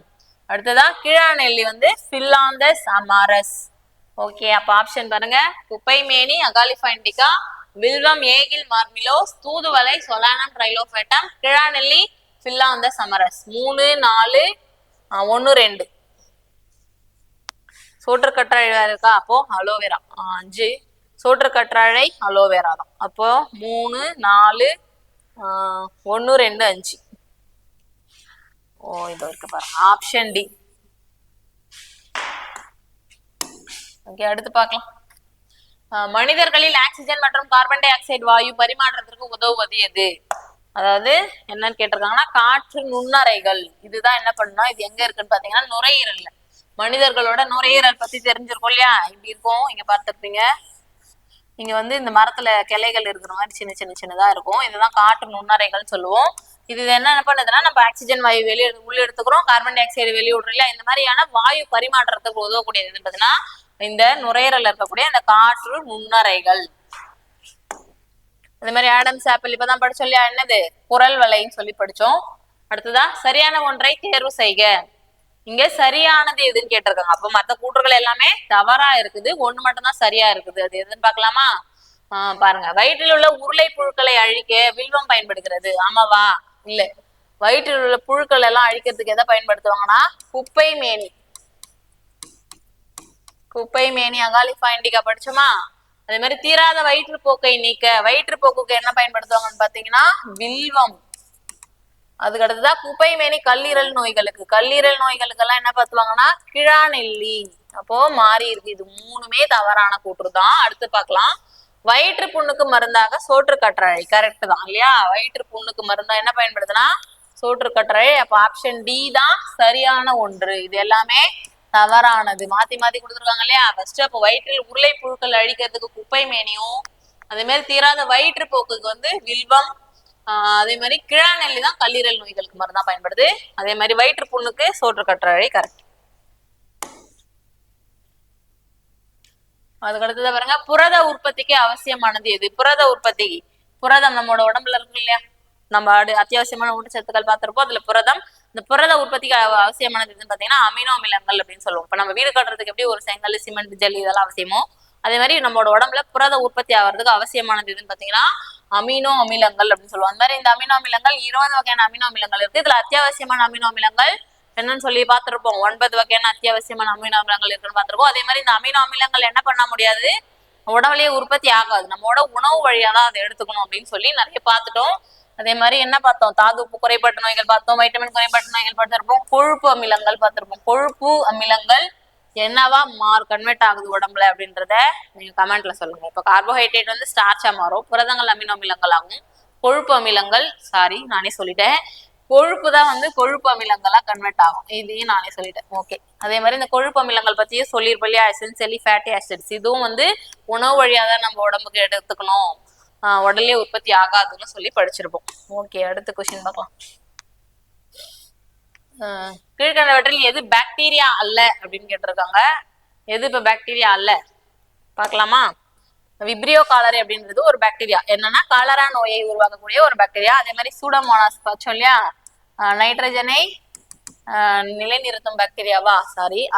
அடுத்ததா கீழாநெல்லி வந்து பில்லாந்தஸ் அமாரஸ். ஓகே, அப்ப ஆப்ஷன் பாருங்க, குப்பைமேனி அகாலிஃபா இண்டிகா, வில்வம் ஏகில் மார்மிலோஸ், தூதுவளை சொலானம் ட்ரைலோஃபேட்டம், கீழாநெல்லி பில்லாந்தஸ் அமாரஸ். 3 4 1 2. சோற்றுக்கற்றாழை இருக்கா? அப்போ அலோவேரா. 5 சோற்றுக்கற்றாழை அலோவேரா தான். அப்போ 3 4 1 2 5. இது இருக்கு பாருங்க, ஆப்ஷன் டி. ஓகே, அடுத்து பார்க்கலாம். மனிதர்களில் ஆக்சிஜன் மற்றும் கார்பன் டை ஆக்சைடு வாயு பரிமாற்றத்திற்கு உதவுவது எது? அதாவது என்னன்னு கேட்டிருக்காங்கன்னா காற்று நுண்ணறைகள். இதுதான் என்ன பண்ணுனா, இது எங்க இருக்குன்னு பாத்தீங்கன்னா நுரையீரல்ல. மனிதர்களோட நுரையீரல் பத்தி தெரிஞ்சிருக்கும் இல்லையா? இப்படி இருக்கும், இங்க பார்த்திருப்பீங்க. இங்க வந்து இந்த மரத்துல கிளைகள் இருக்கிற மாதிரி சின்னதா இருக்கும். இதுதான் காற்று நுண்ணறைகள் சொல்லுவோம். இது என்ன பண்ணுதுன்னா, நம்ம ஆக்சிஜன் வாயு வெளியே உள்ள எடுத்துக்கிறோம், கார்பன் டை ஆக்சைடு வெளியே விடுறோம் இல்லையா, இந்த மாதிரியான வாயு பரிமாற்றத்துக்கு உதவக்கூடியது பார்த்தீங்கன்னா இந்த நுரையீரல் இருக்கக்கூடிய இந்த காற்று நுண்ணறைகள். இந்த மாதிரி ஆடம்ஸ் ஆப்பிள் இப்பதான் படிச்சோம் இல்லையா, என்னது குரல் வலைன்னு சொல்லி படிச்சோம். அடுத்ததா சரியான ஒன்றை தேர்வு செய்க. இங்க சரியானது எதுன்னு கேட்டிருக்காங்க. அப்ப மத்த கூற்றுகள் எல்லாமே தவறா இருக்குது, ஒண்ணு மட்டும்தான் சரியா இருக்குது. அது எதுன்னு பாக்கலாமா? பாருங்க, வயிற்றில் உள்ள உருளை புழுக்களை அழிக்க வில்வம் பயன்படுகிறது. ஆமாவா? இல்ல. வயிற்றில் உள்ள புழுக்கள் எல்லாம் அழிக்கிறதுக்கு எதை பயன்படுத்துவாங்கன்னா குப்பை மேனி. குப்பை மேனி அகாலிஃபா இண்டிகா படிச்சோமா? அதே மாதிரி தீராத வயிற்றுப்போக்கை நீக்க வயிற்றுப்போக்குக்கு என்ன பயன்படுத்துவாங்கன்னு பாத்தீங்கன்னா வில்வம். அதுக்கு அடுத்ததான் குப்பை மேனி கல்லீரல் நோய்களுக்கு. கல்லீரல் நோய்களுக்கு எல்லாம் என்ன பார்த்துவாங்கன்னா கிழாநெல்லி. அப்போ மாறி இருக்கு. இது மூணுமே தவறான கூற்று தான். அடுத்து பார்க்கலாம். வயிற்று புண்ணுக்கு மருந்தாக சோற்று கற்றாழை. கரெக்ட் தான் இல்லையா? வயிற்று புண்ணுக்கு மருந்தா என்ன பயன்படுதுன்னா சோற்று கற்றாழை. அப்ப ஆப்ஷன் டி தான் சரியான ஒன்று. இது எல்லாமே தவறானது. மாத்தி கொடுத்துருக்காங்க இல்லையா? ஃபர்ஸ்ட் அப்போ வயிற்றில் உருளை புழுக்கள் அழிக்கிறதுக்கு குப்பை மேனியும், அதே மாதிரி தீராத வயிற்றுப்போக்குக்கு வந்து வில்வம், அதே மாதிரி கிழாநெல்லி தான் கல்லீரல் நோய்களுக்கு மருந்தா பயன்படுது. அதே மாதிரி வயிற்று புண்ணுக்கு சோற்று கற்றாழை. கரெக்ட். அதுக்கு அடுத்தது பாருங்க, புரத உற்பத்திக்கு அவசியமானது எது? புரத உற்பத்தி, புரதம் நம்மளோட உடம்புல இருக்கு இல்லையா, நம்ம அத்தியாவசியமான ஊட்டச்சத்துக்கள் பார்த்திருப்போம். அதுல புரதம். இந்த புரத உற்பத்திக்கு அவசியமானது எதுன்னு பாத்தீங்கன்னா அமினோ அமிலங்கள் அப்படின்னு சொல்லுவோம். இப்ப நம்ம வீடு கட்டுறதுக்கு எப்படி ஒரு செங்கல், சிமெண்ட், ஜல்லி இதெல்லாம் அவசியமோ, அதே மாதிரி நம்மளோட உடம்புல புரத உற்பத்தி ஆகிறதுக்கு அவசியமானது எதுன்னு பாத்தீங்கன்னா அமினோ அமிலங்கள் அப்படின்னு சொல்லுவோம். அந்த மாதிரி இந்த அமினோ அமிலங்கள் 20 வகையான அமினோ அமிலங்கள் இருக்கு. இதுல அத்தியாவசியமான அமினோ அமிலங்கள் என்னன்னு சொல்லி பார்த்திருப்போம். 9 வகையான அத்தியாவசியமான அமினோ அமிலங்கள் இருக்குன்னு பார்த்திருப்போம். அதே மாதிரி இந்த அமினோ அமிலங்கள் என்ன பண்ண முடியாது, உடம்புலயே உற்பத்தி ஆகாது, நம்மளோட உணவு வழியா தான் அதை எடுத்துக்கணும் அப்படின்னு சொல்லி நிறைய பார்த்துட்டோம். அதே மாதிரி என்ன பார்த்தோம், தாது உப்பு குறைபாட்டு நோய்கள் பார்த்தோம், வைட்டமின் குறைபாட்டு நோய்கள் பார்த்திருப்போம், கொழுப்பு அமிலங்கள் பார்த்திருப்போம். கொழுப்பு அமிலங்கள் என்னவா கன்வெர்ட் ஆகுது உடம்புல அப்படின்றத நீங்க கமெண்ட்ல சொல்லுங்க. இப்ப கார்போஹைட்ரேட் வந்து ஸ்டார்ச்சா மாறும், புரதங்கள் அமினோ அமிலங்கள் ஆகும், கொழுப்பு அமிலங்கள் நானே சொல்லிட்டேன், கொழுப்பு தான் வந்து கொழுப்பு அமிலங்களா கன்வெர்ட் ஆகும், இதையும் நானே சொல்லிட்டேன். ஓகே. அதே மாதிரி இந்த கொழுப்பு அமிலங்கள் பத்தியும் சொல்லியிருப்போம் இல்லையா, எசென்சியலி ஃபேட்டி ஆசிட்ஸ். இதுவும் வந்து உணவு வழியா தான் நம்ம உடம்புக்கு எடுத்துக்கணும், உடலே உற்பத்தி ஆகாதுன்னு சொல்லி படிச்சிருப்போம். ஓகே. அடுத்த கொஸ்டின் பார்க்கலாம். கீழ்கண்டவற்றில் எது பாக்டீரியா அல்ல அப்படின்னு கேட்டிருக்காங்க. எது இப்ப பாக்டீரியா அல்ல பார்க்கலாமா? விப்ரியோ காலரே அப்படின்றது ஒரு பாக்டீரியா. என்னன்னா காலரா நோயை உருவாக்கக்கூடிய ஒரு பாக்டீரியா. அதே மாதிரி சூடோமோனாஸ் பார்த்தோம் இல்லையா, நைட்ரஜனை நிலைநிறுத்தும் பாக்டீரியாவா,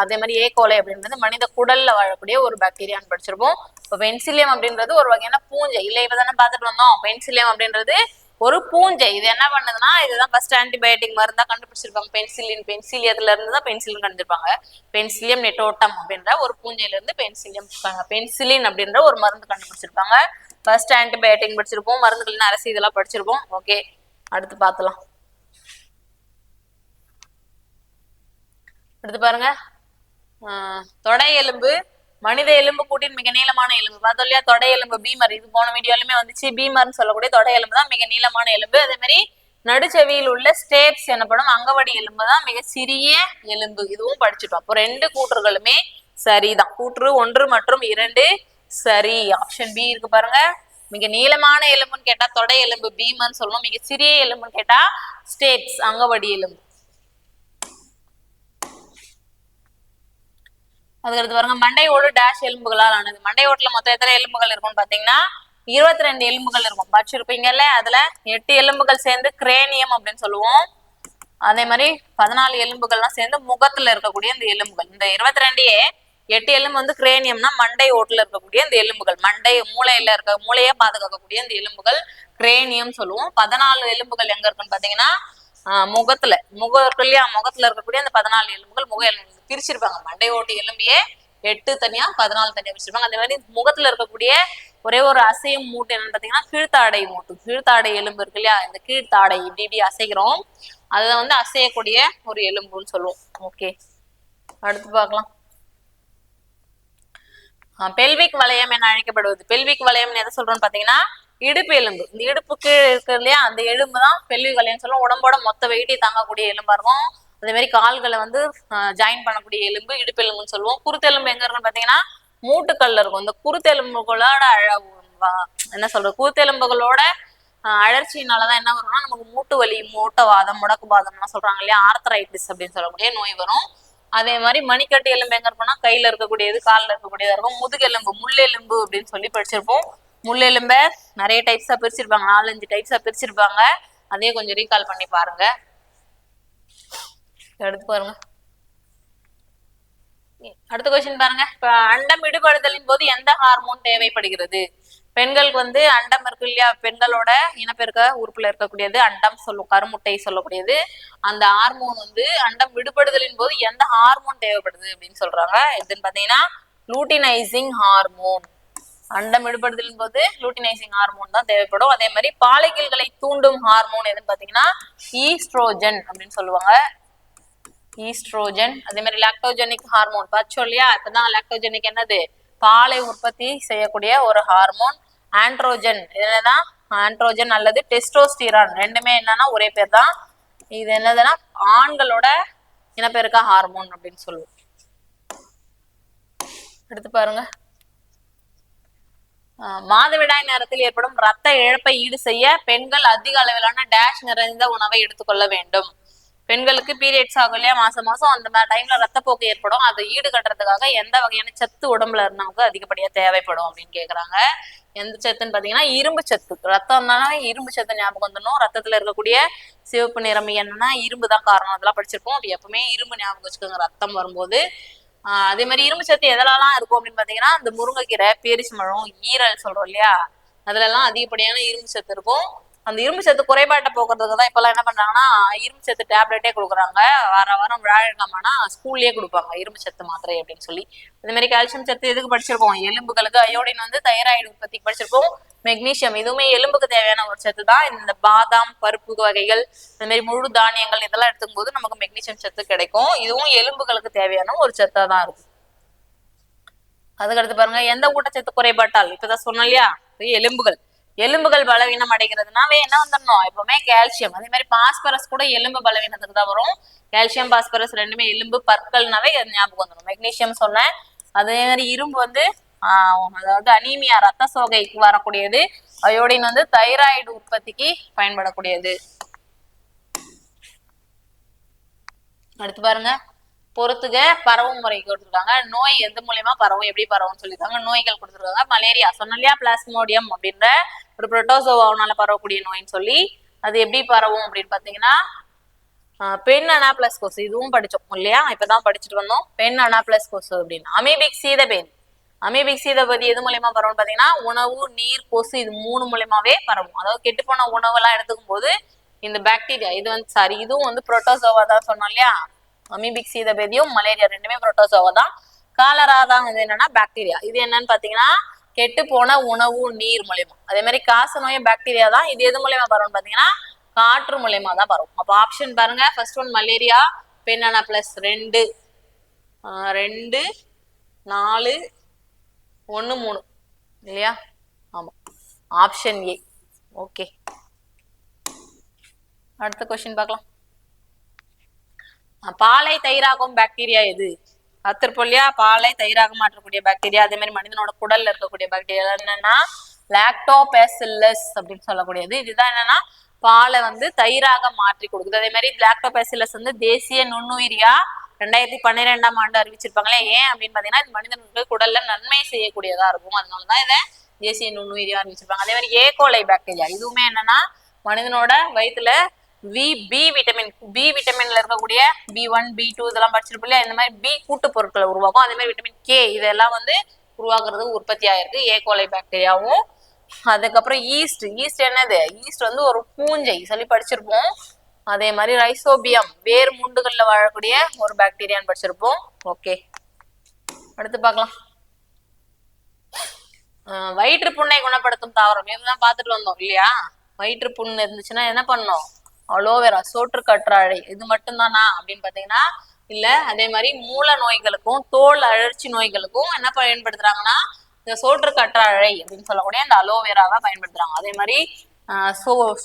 அதே மாதிரி ஏகோலை அப்படின்றது மனித குடல்ல வாழக்கூடிய ஒரு பாக்டீரியான்னு படிச்சிருப்போம். இப்போ பென்சிலியம் அப்படின்றது ஒரு வகையான பூஞ்சை. இல்லை இப்பதானே பார்த்துட்டு வந்தோம், பென்சிலியம் அப்படின்றது ஒரு பூஞ்சை. இது என்ன பண்ணுதுன்னா, இதுதான் ஃபர்ஸ்ட் ஆன்டிபயோட்டிக் மருந்தா கண்டுபிடிச்சிருப்பாங்க. பென்சிலியத்துல இருந்து தான் பென்சிலின் கண்டுபிடிப்பாங்க. பென்சிலியம் நெட்டோட்டம் அப்படின்ற ஒரு பூஞ்சையில இருந்து பென்சிலின் அப்படின்ற ஒரு மருந்து கண்டுபிடிச்சிருப்பாங்க. ஃபர்ஸ்ட் ஆன்டிபயோட்டிக் படிச்சிருப்போம், மருந்துகளின் அரசு இதெல்லாம் படிச்சிருப்போம். ஓகே. அடுத்து பார்க்கலாம். அடுத்து பாருங்க, தொடை எலும்பு மனித எலும்பு கூட்டின் மிக நீளமான எலும்பு. பார்த்தோம் இல்லையா, தொடை எலும்பு பீமர். இது போன வீடியோலுமே வந்துச்சு. பீமர்னு சொல்லக்கூடிய தொடை எலும்பு தான் மிக நீளமான எலும்பு. அதே மாதிரி நடுச்செவியில் உள்ள ஸ்டேப்ஸ் எனப்படும் அங்கவடி எலும்பு தான் மிக சிறிய எலும்பு. இதுவும் படிச்சுட்டோம். அப்போ 2 கூற்றுகளுமே சரிதான். கூற்று 1 மற்றும் 2 சரி. ஆப்ஷன் பி இருக்கு பாருங்க. மிக நீளமான எலும்புன்னு கேட்டா தொடை எலும்பு பீமர்னு சொல்லணும். மிக சிறிய எலும்புன்னு கேட்டா ஸ்டேப்ஸ் அங்கவடி எலும்பு. அதுக்கடுத்து பாருங்க, மண்டை ஓடு டேஷ் எலும்புகளால் ஆனது. மண்டை ஓட்டுல மொத்தம் எத்தனை எலும்புகள் இருக்கும்னு பாத்தீங்கன்னா 22 எலும்புகள் இருக்கும். படிச்சிருப்பீங்கல்ல, அதுல 8 எலும்புகள் சேர்ந்து கிரேனியம் அப்படின்னு சொல்லுவோம். அதே மாதிரி 14 எலும்புகள்லாம் சேர்ந்து முகத்துல இருக்கக்கூடிய இந்த எலும்புகள். இந்த 22 8 எலும்பு வந்து கிரேனியம்னா மண்டை ஓட்டுல இருக்கக்கூடிய இந்த எலும்புகள், மண்டை மூளையை பாதுகாக்கக்கூடிய இந்த எலும்புகள் கிரேனியம் சொல்லுவோம். 14 எலும்புகள் எங்க இருக்குன்னு பாத்தீங்கன்னா முகத்துல இருக்கு இல்லையா, முகத்துல இருக்கக்கூடிய அந்த 14 எலும்புகள் முக எலும்பு பிரிச்சிருப்பாங்க. மண்டை ஓட்டு எலும்பியே 8 தனியா 14 தனியா பிரிச்சிருப்பாங்க. அதே மாதிரி முகத்துல இருக்கக்கூடிய ஒரே ஒரு அசையும் மூட்டு என்னன்னு பாத்தீங்கன்னா கீழ்த்தாடை மூட்டு. கீழ்த்தாடை எலும்பு இருக்கு இல்லையா, இந்த கீழ்த்தாடை இப்படி அசைக்கிறோம், அதை வந்து அசையக்கூடிய ஒரு எலும்புன்னு சொல்லுவோம். ஓகே. அடுத்து பார்க்கலாம். பெல்விக் வளையம் என அழைக்கப்படுவது. பெல்விக் வளையம் எதை சொல்றோம்னு பாத்தீங்கன்னா இடுப்பு எலும்பு. இந்த இடுப்புக்கு இருக்கு இல்லையா, அந்த எலும்பு தான் பெல்விக் வளையம் சொல்லுவோம். உடம்போட மொத்த வெயிட்டை தாங்கக்கூடிய எலும்பா இருக்கும். அதே மாதிரி கால்களை வந்து ஜாயின் பண்ணக்கூடிய எலும்பு இடுப்பு எலும்புன்னு சொல்லுவோம். குருத்தெலும்பு எங்க இருக்குன்னு பாத்தீங்கன்னா மூட்டுக்கல்ல இருக்கும். இந்த குருத்தெலும்புகளோட என்ன சொல்ற குருத்தெலும்புகளோட அழற்சியினாலதான் என்ன வரும்னா நமக்கு மூட்டு வலி, மூட்டவாதம், முடக்குவாதம்லாம் சொல்றாங்க இல்லையா, ஆர்த்தரைட்டிஸ் அப்படின்னு சொல்லக்கூடிய நோய் வரும். அதே மாதிரி மணிக்கட்டு எலும்பு எங்க இருப்போம்னா கையில இருக்கக்கூடியது, காலில் இருக்கக்கூடியதா இருக்கும். முதுகெலும்பு, முள்ளெலும்பு அப்படின்னு சொல்லி படிச்சிருப்போம். முள்ளெலும்ப நிறைய டைப்ஸா பிரிச்சிருப்பாங்க, 4-5 டைப்ஸா பிரிச்சிருப்பாங்க. அதே கொஞ்சம் ரீகால் பண்ணி பாருங்க. எடுத்து பாருங்க. அடுத்த கொஸ்டின் பாருங்க. இப்ப அண்டம் விடுபடுதலின் போது எந்த ஹார்மோன் தேவைப்படுகிறது? பெண்களுக்கு வந்து அண்டம் இருக்கு இல்லையா, பெண்களோட இனப்பெருக்க உறுப்புல இருக்கக்கூடியது அண்டம் சொல்லும், கருமுட்டை சொல்லக்கூடியது. அந்த ஹார்மோன் வந்து அண்டம் விடுபடுதலின் போது எந்த ஹார்மோன் தேவைப்படுது அப்படின்னு சொல்றாங்க. எதுன்னு பாத்தீங்கன்னா லூட்டினைசிங் ஹார்மோன். அண்டம் விடுபடுதலின் போது லூட்டினைசிங் ஹார்மோன் தான் தேவைப்படும். அதே மாதிரி பாலிக்கல்களை தூண்டும் ஹார்மோன் எதுன்னு பாத்தீங்கன்னா ஈஸ்ட்ரோஜன் அப்படின்னு சொல்லுவாங்க. ஈஸ்ட்ரோஜன். அதே மாதிரி லாக்டோஜெனிக் ஹார்மோன் பார்த்தோம் இல்லையா, இப்பதான் லாக்டோஜெனிக் என்னது, பாலை உற்பத்தி செய்யக்கூடிய ஒரு ஹார்மோன். ஆண்ட்ரோஜன் என்னதான் ஆண்ட்ரோஜன் அல்லது டெஸ்டோஸ்டிரான், ரெண்டுமே என்னன்னா ஒரே பேர் தான். இது என்னதுன்னா ஆண்களோட இனப்பெருக்க ஹார்மோன் அப்படின்னு சொல்லுவோம். எடுத்து பாருங்க. மாதவிடாய் நேரத்தில் ஏற்படும் ரத்த இழப்பை ஈடு செய்ய பெண்கள் அதிக அளவிலான டேஷ் நிறைந்த உணவை எடுத்துக்கொள்ள வேண்டும். பெண்களுக்கு பீரியட்ஸ் ஆகும் இல்லையா, மாசம் மாசம் அந்த டைம்ல ரத்தப்போக்கு ஏற்படும். அதை ஈடு கட்டுறதுக்காக எந்த வகையான சத்து உடம்புல நமக்கு அதிகப்படியா தேவைப்படும் அப்படின்னு கேக்குறாங்க. எந்த சத்துன்னு பாத்தீங்கன்னா இரும்பு சத்து. ரத்தம் தானே இரும்பு சத்து ஞாபகம் வந்துடணும். ரத்தத்துல இருக்கக்கூடிய சிவப்பு நிறம் என்னன்னா இரும்பு தான் காரணம், அதெல்லாம் படிச்சிருப்போம். அப்படி எப்பவுமே இரும்பு ஞாபகம் வச்சுக்கோங்க ரத்தம் வரும்போது. அதே மாதிரி இரும்பு சத்து எதெல்லாம் இருக்கும் அப்படின்னு பாத்தீங்கன்னா இந்த முருங்கைக்கீரை, பேரிச்சம்பழம், ஈரல் சொல்றோம் இல்லையா, அதுல எல்லாம் அதிகப்படியான இரும்பு சத்து இருக்கும். அந்த இரும்பு சத்து குறைபாட்டை போக்குறதுக்கு தான் இப்பெல்லாம் என்ன பண்றாங்கன்னா இரும்பு சத்து டேப்லெட்டே கொடுக்குறாங்க. வாரம் வியாழக்கிழமைனா ஸ்கூல்லயே கொடுப்பாங்க இரும்பு சத்து மாத்திரை அப்படின்னு சொல்லி. அதே மாதிரி கால்சியம் சத்து எதுக்கு படிச்சிருக்கோம், எலும்புகளுக்கு. அயோடின் வந்து தைராய்டு உற்பத்திக்கு படிச்சிருக்கோம். மெக்னீசியம் இதுவுமே எலும்புக்கு தேவையான ஒரு சத்து தான். இந்த பாதாம், பருப்பு வகைகள், இந்த மாதிரி முழு தானியங்கள் இதெல்லாம் எடுத்துக்கும் போது நமக்கு மெக்னீசியம் சத்து கிடைக்கும். இதுவும் எலும்புகளுக்கு தேவையான ஒரு சத்தா தான் இருக்கும். அதுக்கடுத்து பாருங்க, எந்த ஊட்டச்சத்து குறைபாட்டால், இப்பதான் சொன்னோம் இல்லையா, எலும்புகள் பலவீனம் அடைகிறதுனாவே என்ன வந்துடணும் எப்பவுமே கால்சியம். அதே மாதிரி பாஸ்பரஸ் கூட எலும்பு பலவீனத்துக்கு தான் வரும். கால்சியம் பாஸ்பரஸ் ரெண்டுமே எலும்பு பற்கள்னாவே ஞாபகம் வந்துடும். மெக்னீசியம் சொன்னேன். அதே மாதிரி இரும்பு வந்து அதாவது அனீமியா ரத்த சோகைக்கு வரக்கூடியது. அயோடின் வந்து தைராய்டு உற்பத்திக்கு பயன்படக்கூடியது. அடுத்து பாருங்க, பொறுத்துக பரவும் முறை கொடுத்துருக்காங்க. நோய் எது மூலியமா பரவும், எப்படி பரவும் சொல்லியிருக்காங்க. நோய்கள் கொடுத்துருக்காங்க. மலேரியா சொன்னலையா, பிளாஸ்மோடியம் அப்படின்ற ஒரு புரோட்டோசோவானால பரவக்கூடிய நோயின்னு சொல்லி. அது எப்படி பரவும் அப்படின்னு பாத்தீங்கன்னா பெண் அனாப்ளஸ் கொசு, இதுவும் படிச்சோம் இல்லையா, இப்பதான் படிச்சுட்டு வந்தோம். பெண் அனாப்ளஸ் கொசு அப்படின்னு. அமீபிக் சீதபேன், அமீபிக் சீதபதி எது மூலியமா பரவும் பாத்தீங்கன்னா உணவு, நீர், கொசு இது 3 மூலியமாவே பரவும். அதாவது கெட்டு போன உணவெல்லாம் எடுத்துக்கும் போது இந்த பாக்டீரியா இது வந்து இதுவும் வந்து புரோட்டோசோவா தான் சொன்னோம் இல்லையா. அமீபிக் சீதபேதியும் மலேரியா ரெண்டுமே புரோட்டோசோவா தான். காலரா தான் வந்து என்னன்னா பாக்டீரியா. இது என்னன்னு பாத்தீங்கன்னா கெட்டு போன உணவு, நீர் மூலியமா. அதே மாதிரி காச நோயும் பாக்டீரியா தான். இது எது மூலியமா பரவும் பாத்தீங்கன்னா காற்று மூலியமா தான் பரவும். அப்ப ஆப்ஷன் பாருங்க, ஃபர்ஸ்ட் ஒன் மலேரியா, பெண் அனாப்ளஸ் 2 4 1 3 இல்லையா. ஆமா, ஆப்ஷன் ஏ. ஓகே, அடுத்த கொஸ்டின் பார்க்கலாம். பாலை தயிராகும் பாக்டீரியா எது? அத்திருப்பொல்லியா, பாலை தயிராக மாற்றக்கூடிய பாக்டீரியா. அதே மாதிரி மனிதனோட குடல்ல இருக்கக்கூடிய பாக்டீரியா என்னன்னா லாக்டோபேசில்லஸ் அப்படின்னு சொல்லக்கூடியது. இதுதான் என்னன்னா பாலை வந்து தயிராக மாற்றி கொடுக்குது. அதே மாதிரி லாக்டோபேசில்லஸ் வந்து தேசிய நுண்ணுயிரியா 2012ஆம் ஆண்டு அறிவிச்சிருப்பாங்களே. ஏன் அப்படின்னு பாத்தீங்கன்னா இது மனிதனுக்கு குடல்ல நன்மை செய்யக்கூடியதா இருக்கும், அதனாலதான் இதை தேசிய நுண்ணுயிரியா அறிவிச்சிருப்பாங்க. அதே மாதிரி ஏகோலை பாக்டீரியா இதுவுமே என்னன்னா மனிதனோட வயிற்றுல பி விட்டமின்ல இருக்கக்கூடிய B1 B2 இதெல்லாம் படிச்சிருப்போம் இல்லையா. இந்த மாதிரி பி கூட்டு பொருட்களை உருவாக்கும். அதே மாதிரி விட்டமின் கே இதெல்லாம் வந்து உருவாக்குறதுக்கு உற்பத்தி ஆயிருக்கு ஏகோலை பாக்டீரியாவும். அதுக்கப்புறம் ஈஸ்ட் என்னது, ஈஸ்ட் வந்து ஒரு பூஞ்சை சொல்லி படிச்சிருப்போம். அதே மாதிரி ரைசோபியம் வேர் மூண்டுகள்ல வாழக்கூடிய ஒரு பாக்டீரியான்னு படிச்சிருப்போம். ஓகே, அடுத்து பார்க்கலாம். வயிற்று புண்ணை குணப்படுத்தும் தாவரம் இதுதான் பார்த்துட்டு வந்தோம் இல்லையா. வயிற்று புண் இருந்துச்சுன்னா என்ன பண்ணணும், அலோவேரா, சோற்று கற்றாழை இது மட்டும் தானா அப்படின்னு பாத்தீங்கன்னா இல்ல. அதே மாதிரி மூல நோய்களுக்கும் தோல் அழற்சி நோய்களுக்கும் என்ன பயன்படுத்துறாங்கன்னா இந்த சோற்று கற்றாழை அப்படின்னு சொல்லக்கூடிய இந்த அலோவேராவை பயன்படுத்துறாங்க. அதே மாதிரி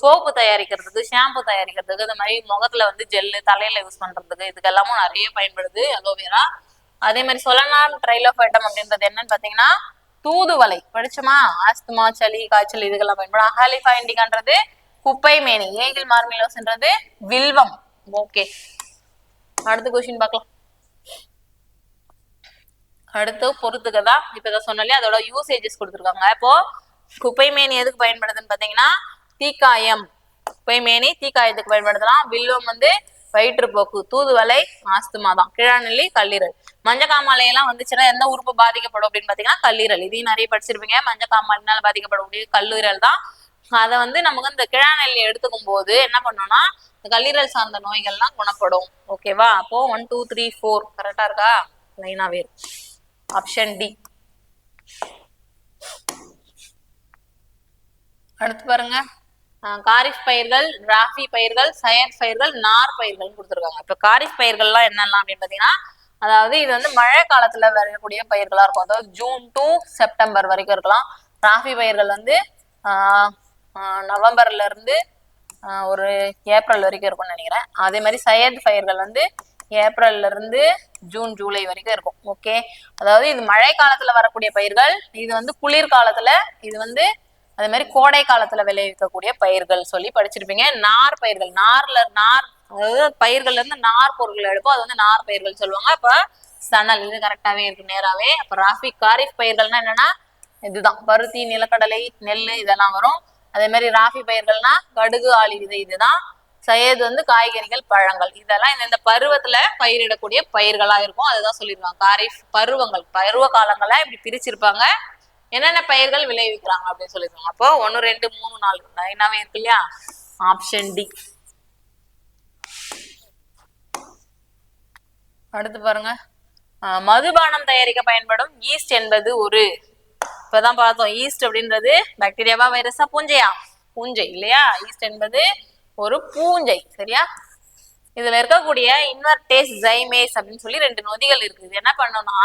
சோப்பு தயாரிக்கிறதுக்கு, ஷாம்பு தயாரிக்கிறதுக்கு, இந்த மாதிரி முகத்துல வந்து ஜெல்லு தலையில யூஸ் பண்றதுக்கு இதுக்கெல்லாமும் நிறைய பயன்படுது அலோவேரா. அதே மாதிரி சொலனான் ட்ரைலோஃபைட்டம் அப்படின்றது என்னன்னு பாத்தீங்கன்னா தூதுவளை படிச்சோமா, ஆஸ்துமா, சளி, காய்ச்சல் இதுக்கெல்லாம் பயன்படும். அஹாலிஃபா இண்டிகான்றது குப்பை மேனி, ஏகில் மார்மிலோஸ்ன்றது வில்வம். ஓகே, அடுத்த கொஸ்டின் பார்க்கலாம். அடுத்து பொறுத்துக்கதான் இப்பதான் சொன்னாலே அதோட யூசேஜஸ் கொடுத்துருக்காங்க. இப்போ குப்பைமேனி எதுக்கு பயன்படுதுன்னு பாத்தீங்கன்னா தீக்காயம், குப்பைமேனி தீக்காயத்துக்கு பயன்படுத்தலாம். வில்வம் வந்து வயிற்றுப்போக்கு, தூதுவளை ஆஸ்துமா தான், கிழாநெல்லி கல்லீரல். மஞ்சக்காமாலை எல்லாம் வந்துச்சுன்னா எந்த உறுப்பு பாதிக்கப்படும் அப்படின்னு பாத்தீங்கன்னா கல்லீரல். இதையும் நிறைய படிச்சிருப்பீங்க. மஞ்சக்காமாலினால பாதிக்கப்படக்கூடிய கல்லீரல் தான். அதை வந்து நமக்கு இந்த கிழாநெல்லி எடுத்துக்கும் போது என்ன பண்ணோம்னா இந்த கல்லீரல் சார்ந்த நோய்கள்லாம் குணப்படும். ஓகேவா? அப்போ 1 2 3 4 கரெக்டா இருக்கா? லைனாவே இருக்கு. Option D. அடுத்து பாருங்க, காரிஃப் பயிர்கள், ராஃபி பயிர்கள், சயர் பயிர்கள், நார் பயிர்கள் கொடுத்துருக்காங்க. இப்ப காரிஃப் பயிர்கள்லாம் என்னெல்லாம் அப்படின்னு பாத்தீங்கன்னா, அதாவது இது வந்து மழை காலத்துல வரக்கூடிய பயிர்களா இருக்கும். அதாவது ஜூன் டு செப்டம்பர் வரைக்கும் இருக்கலாம். ராஃபி பயிர்கள் வந்து நவம்பர்ல இருந்து ஒரு ஏப்ரல் வரைக்கும் இருக்கும்னு நினைக்கிறேன். அதே மாதிரி சயத் பயிர்கள் வந்து ஏப்ரல்ல இருந்து ஜூன் ஜூலை வரைக்கும் இருக்கும். ஓகே, அதாவது இது மழை காலத்துல வரக்கூடிய பயிர்கள், இது வந்து குளிர்காலத்துல, இது வந்து அதே மாதிரி கோடை காலத்துல விளைவிக்கக்கூடிய பயிர்கள் சொல்லி படிச்சிருப்பீங்க. நார் பயிர்கள், நார் அதாவது பயிர்கள்ல இருந்து நார் பொருட்கள் எடுப்போம், அது வந்து நார் பயிர்கள் சொல்லுவாங்க. அப்ப சணல் இது கரெக்டாவே இருக்கு நேராவே. அப்ப ராஃபி காரிஃப் பயிர்கள்னா என்னன்னா இதுதான், பருத்தி, நிலக்கடலை, நெல் இதெல்லாம் வரும். அதே மாதிரி ராஃபி பயிர்கள்னா கடுகு, ஆளி விதை இதுதான். சயது வந்து காய்கறிகள், பழங்கள், இதெல்லாம் இந்த பருவத்துல பயிரிடக்கூடிய பயிர்களா இருக்கும். அதுதான் சொல்லிருக்காங்க காரிஃப் பருவங்கள், பருவ காலங்களை இப்படி பிரிச்சிருப்பாங்க. என்னென்ன பயிர்கள் விளைவிக்கிறாங்க அப்படின்னு சொல்லிருக்காங்க. அப்போ 1 2 3 4 லைனாவே இருக்கு இல்லையா? Option D. அடுத்து பாருங்க, மதுபானம் தயாரிக்க பயன்படும் ஈஸ்ட் என்பது ஒரு, இப்பதான் பார்த்தோம் ஈஸ்ட் அப்படின்றது பாக்டீரியாவா வைரஸா பூஞ்சையா? பூஞ்சை இல்லையா? ஈஸ்ட் என்பது ஒரு பூஞ்சை. சரியா? இதுல இருக்கக்கூடிய இன்வெர்டேஸ், ஜைமேஸ் அப்படின்னு சொல்லி 2 நொதிகள் இருக்குது. இது என்ன பண்ணோம்னா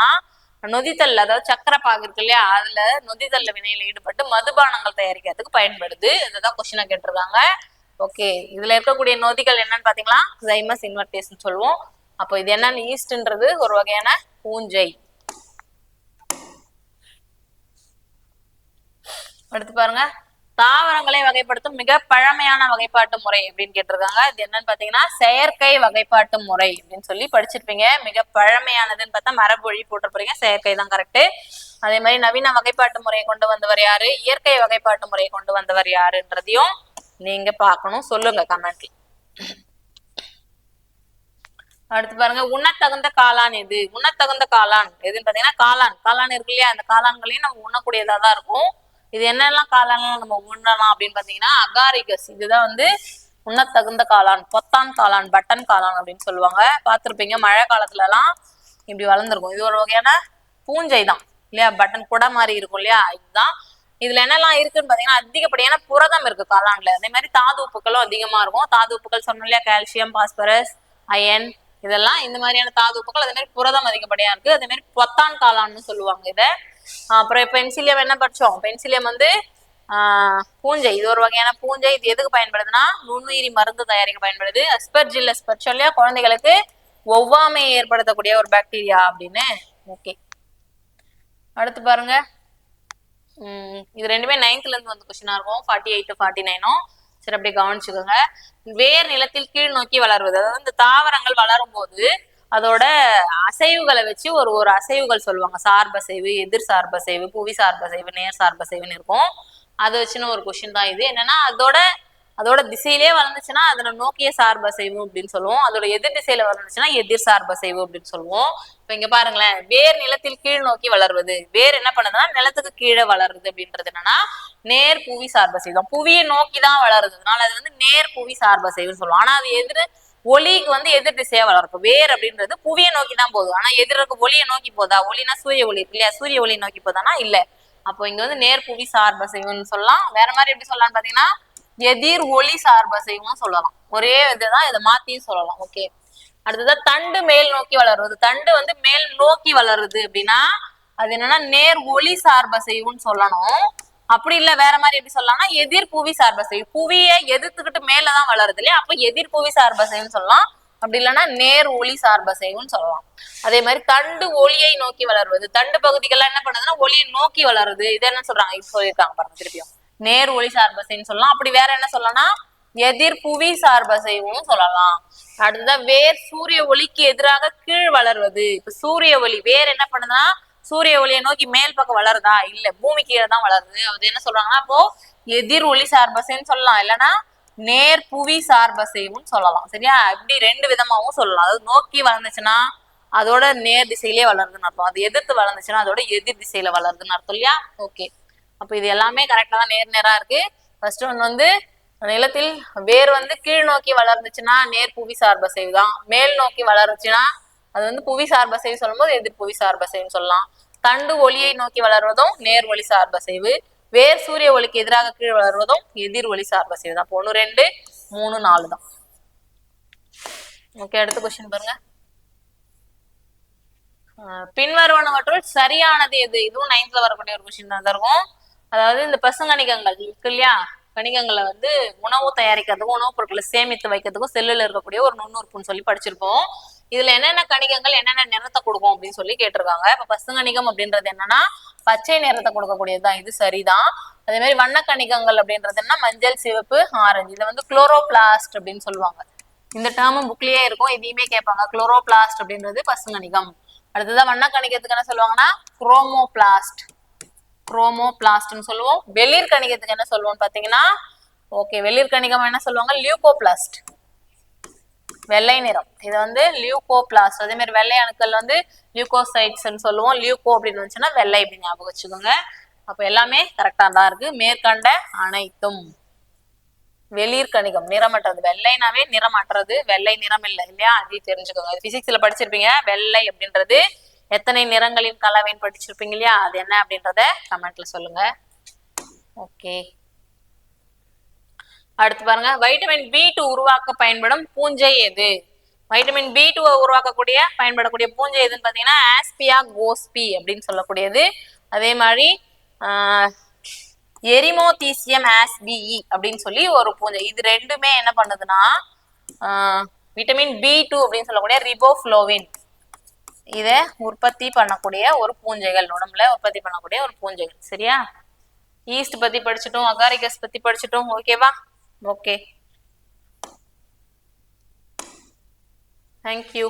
நொதித்தல், அதாவது சக்கரை பாகு இருக்கு இல்லையா, அதுல நொதித்தல்ல வினையில ஈடுபட்டு மதுபானங்கள் தயாரிக்கிறதுக்கு பயன்படுது. இதுதான் கொஸ்டினா கேட்டிருக்காங்க. ஓகே, இதுல இருக்கக்கூடிய நொதிகள் என்னன்னு பாத்தீங்களா ஜைமஸ், இன்வெர்டேஸ் சொல்லுவோம். அப்போ இது என்னன்னு, ஈஸ்ட்ன்றது ஒரு வகையான பூஞ்சை. அடுத்து பாருங்க, தாவரங்களை வகைப்படுத்தும் மிக பழமையான வகைப்பாட்டு முறை அப்படின்னு கேட்டிருக்காங்க. இது என்னன்னு பாத்தீங்கன்னா செயற்கை வகைப்பாட்டு முறை அப்படின்னு சொல்லி படிச்சிருப்பீங்க. மிக பழமையானதுன்னு பார்த்தா மரபொழி போட்டிருப்பீங்க, செயற்கை தான் கரெக்ட். அதே மாதிரி நவீன வகைப்பாட்டு முறையை கொண்டு வந்தவர் யாரு, இயற்கை வகைப்பாட்டு முறையை கொண்டு வந்தவர் யாருன்றதையும் நீங்க பார்க்கணும், சொல்லுங்க கமெண்ட்ல. அடுத்து பாருங்க, உண்ணத்தகுந்த காளான் எது? உண்ணத்தகுந்த காளான் எதுன்னு பாத்தீங்கன்னா காளான் இருக்கு இல்லையா, அந்த காளான்களையும் நம்ம உண்ணக்கூடியதா தான் இருக்கும். இது என்னெல்லாம் காளான்லாம் நம்ம உண்ணலாம் அப்படின்னு பாத்தீங்கன்னா அகாரிகஸ், இதுதான் வந்து உண்ணத்தகுந்த காளான். பொத்தான் காளான், பட்டன் காளான் அப்படின்னு சொல்லுவாங்க. பார்த்திருப்பீங்க மழை காலத்துல எல்லாம் இப்படி வளர்ந்துருக்கும். இது ஒரு வகையான பூஞ்சை தான் இல்லையா, பட்டன் குடை மாதிரி இருக்கும் இல்லையா, இதுதான். இதுல என்னெல்லாம் இருக்குன்னு பாத்தீங்கன்னா அதிகப்படியான புரதம் இருக்கு காளான்ல. அதே மாதிரி தாது உப்புகளும் அதிகமா இருக்கும். தாது உப்புகள் சொன்னோம் இல்லையா, கால்சியம், பாஸ்பரஸ், அயன், இதெல்லாம் இந்த மாதிரியான தாது உப்புகள். அதே மாதிரி புரதம் அதிகப்படியா இருக்கு. அதே மாதிரி பொத்தான் காளான்னு சொல்லுவாங்க இதை. அப்புறம் பென்சிலியம் என்ன படிச்சோம், பென்சிலியம் வந்து பூஞ்சை, இது ஒரு வகையான பூஞ்சை. இது எதுக்கு பயன்படுதுன்னா நுண்ணுயிரி மருந்து தயாரிக்க பயன்படுது. அஸ்பெர்ஜில்லஸ் படிச்சோம் இல்லையா, குழந்தைகளுக்கு ஒவ்வாமையை ஏற்படுத்தக்கூடிய ஒரு பாக்டீரியா அப்படின்னு. ஓகே, அடுத்து பாருங்க, இது ரெண்டுமே 9th இருந்து வந்த கொஸ்டினா இருக்கும், 48 49. சரி, அப்படியே கவனிச்சுக்கோங்க. வேர் நிலத்தில் கீழ் நோக்கி வளர்வது, அதாவது இந்த தாவரங்கள் வளரும் போது அதோட அசைவுகளை வச்சு ஒரு அசைவுகள் சொல்லுவாங்க. சார்பசைவு, எதிர் சார்பசைவு, புவி சார்பசைவு, நேர் சார்பசைவுன்னு இருக்கும். அதை வச்சுன்னு ஒரு கொஸ்டின் தான் இது. என்னன்னா அதோட திசையிலே வளர்ந்துச்சுன்னா அதனை நோக்கிய சார்பசைவு அப்படின்னு சொல்லுவோம். அதோட எதிர் திசையில வளர்ந்துச்சுன்னா எதிர் சார்பசைவு அப்படின்னு சொல்லுவோம். இப்ப இங்க பாருங்களேன், வேர் நிலத்தில் கீழ் நோக்கி வளர்வது, வேர் என்ன பண்ணுதுன்னா நிலத்துக்கு கீழே வளருது அப்படின்றது என்னன்னா நேர் புவி சார்பசைவு தான். புவியை நோக்கி தான் வளருது, அதனால அது வந்து நேர் புவி சார்பசைவுன்னு சொல்லுவோம். ஆனா அது ஒளிக்கு வந்து எதிர் திசையா வளரும். வேர் அப்படின்றது புவியை நோக்கி தான் போகுது, ஆனா எதிர்க்கு ஒளியை நோக்கி போதா? ஒளினா சூரிய ஒளி இருக்கு இல்லையா, சூரிய ஒளி நோக்கி போதானா? இல்ல. அப்போ இங்க வந்து நேர் புவி சார்பசைவுன்னு சொல்லலாம். வேற மாதிரி எப்படி சொல்லலாம்னு பாத்தீங்கன்னா எதிர் ஒளி சார்பசைவும் சொல்லலாம். ஒரே இதுதான், இதை மாத்தியும் சொல்லலாம். ஓகே, அடுத்ததான் தண்டு மேல் நோக்கி வளருவது. தண்டு வந்து மேல் நோக்கி வளருது அப்படின்னா அது என்னன்னா நேர் ஒளி சார்பசைவுன்னு சொல்லணும். அப்படி இல்ல வேற மாதிரி எப்படி சொல்லலாம்னா எதிர் புவி சார்பசைவு, புவியை எதிர்த்துக்கிட்டு மேலதான் வளருது இல்லையா, அப்ப எதிர் புவி சார்பசைவுன்னு சொல்லலாம். அப்படி இல்லைன்னா நேர் ஒளி சார்பசைவுன்னு சொல்லலாம். அதே மாதிரி தண்டு ஒளியை நோக்கி வளர்வது, தண்டு பகுதிகள்லாம் என்ன பண்ணுதுன்னா ஒளியை நோக்கி வளருது. இது என்ன சொல்றாங்க, இப்ப சொல்லியிருக்காங்க பாருங்க திருப்பியும், நேர் ஒளி சார்பசைன்னு சொல்லலாம். அப்படி வேற என்ன சொல்லலாம்னா எதிர் புவி சார்பசைவும் சொல்லலாம். அடுத்ததான் வேர் சூரிய ஒளிக்கு எதிராக கீழ் வளர்வது. இப்ப சூரிய ஒளி வேர் என்ன பண்ணுதுன்னா சூரிய ஒளியை நோக்கி மேல் பக்கம் வளருதா, இல்ல பூமி கீழே தான் வளருது. அது என்ன சொல்றாங்கன்னா அப்போ எதிர் ஒளி சார்பசைன்னு சொல்லலாம், இல்லைன்னா நேர் புவி சார்பசைவும் சொல்லலாம். சரியா, இப்படி ரெண்டு விதமாவும் சொல்லலாம். அதாவது நோக்கி வளர்ந்துச்சுன்னா அதோட நேர் திசையிலே வளருதுன்னு அர்த்தம், அது எதிர்த்து வளர்ந்துச்சுன்னா அதோட எதிர் திசையில வளருதுன்னு அர்த்தம் இல்லையா. ஓகே, அப்ப இது எல்லாமே கரெக்டா தான் நேர் நேரா இருக்கு. ஃபர்ஸ்ட் ஒன் வந்து நிலத்தில் வேர் வந்து கீழ் நோக்கி வளர்ந்துச்சுன்னா நேர் புவி சார்பசைவு தான், மேல் நோக்கி வளர்ந்துச்சுன்னா அது வந்து புவி சார்பசைவு சொல்லும் போது எதிர் புவி சார்பசைவுன்னு சொல்லலாம். தண்டு ஒளியை நோக்கி வளர்வதும் நேர் ஒளி சார்பசைவு, வேர் சூரிய ஒளிக்கு எதிராக கீழ் வளர்வதும் எதிர் ஒளி சார்பசைவு தான். 1 2 3 4 தான். ஓகே, அடுத்த கொஸ்டின் பாருங்க. பின்வருவனவற்றுள் சரியானது எது? இதுவும் 9th வரக்கூடிய ஒரு கொஸ்டின் தான் இருக்கும். அதாவது இந்த பசுங்கணிகங்கள் இருக்கு இல்லையா, கணிகங்களை வந்து உணவு தயாரிக்கிறதுக்கும் உணவுப் பொருட்களை சேமித்து வைக்கிறதுக்கும் செல்லுல இருக்கக்கூடிய ஒரு நுண்ணுறுப்புன்னு சொல்லி படிச்சிருப்போம். இதுல என்னென்ன கணிகங்கள் என்னென்ன நிறத்தை கொடுக்கும் அப்படின்னு சொல்லி கேட்டிருக்காங்க. இப்ப பசுங்கணிகம் அப்படின்றது என்னன்னா பச்சை நிறத்தை கொடுக்கக்கூடியதுதான், இது சரிதான். அதே மாதிரி வண்ண கணிகங்கள் அப்படின்றது என்ன, மஞ்சள், சிவப்பு, ஆரஞ்சு. இதை வந்து குளோரோபிளாஸ்ட் அப்படின்னு சொல்லுவாங்க. இந்த டேர்மும் புக்லயே இருக்கும், இதையுமே கேட்பாங்க. குளோரோபிளாஸ்ட் அப்படின்றது பசுங்கணிகம். அடுத்ததான் வண்ண கணிகத்துக்கு என்ன சொல்லுவாங்கன்னா குரோமோபிளாஸ்ட், குரோமோபிளாஸ்ட்னு சொல்லுவோம். வெளிர் கணிகத்துக்கு என்ன சொல்லுவோம் பாத்தீங்கன்னா, ஓகே, வெளிர் கணிகம் என்ன சொல்லுவாங்க, லியூகோபிளாஸ்ட், வெள்ளை நிறம். இது வந்து லியூகோபிளாஸ்ட். அதே மாதிரி வெள்ளை அணுக்கள் வந்து லியூகோசைட்ஸ் சொல்லுவோம். லியூகோ அப்படின்னு வந்துச்சுன்னா வெள்ளை அப்படின்னு ஞாபகம் வச்சுக்கோங்க. அப்ப எல்லாமே கரெக்டா தான் இருக்கு. மேற்கண்ட அனைத்தும் வெளிர் கணிகம் நிறமற்றது. வெள்ளைனாவே நிறமற்றது, வெள்ளை நிறம் இல்லை இல்லையா, அது தெரிஞ்சுக்கோங்க. பிசிக்ஸ்ல படிச்சிருப்பீங்க. வெள்ளை அப்படின்றது எத்தனை நிறங்களின் கலவைன்னு படிச்சிருப்பீங்க இல்லையா, அது என்ன அப்படின்றத கமெண்ட்ல சொல்லுங்க. ஓகே, அடுத்து பாருங்க, வைட்டமின் B2 உருவாக்க பயன்படும் பூஞ்சை எது? வைட்டமின் B2 உருவாக்கக்கூடிய பயன்படக்கூடிய பூஞ்சை எதுன்னு பாத்தீங்கன்னா ஆஸ்பியா கோஸ்பி அப்படின்னு சொல்லக்கூடியது. அதே மாதிரி எரிமோதீசியம் ஆஸ்பிஇ அப்படின்னு சொல்லி ஒரு பூஞ்சை. இது ரெண்டுமே என்ன பண்ணுதுன்னா விட்டமின் B2 அப்படின்னு சொல்லக்கூடிய ரிபோஃப்ளோவின் இதை உற்பத்தி பண்ணக்கூடிய ஒரு பூஞ்சைகள், உடம்புல உற்பத்தி பண்ணக்கூடிய ஒரு பூஞ்சைகள். சரியா, ஈஸ்ட் பத்தி படிச்சுட்டோம், அகாரிகஸ் பத்தி படிச்சுட்டோம். ஓகேவா? Okay, thank you.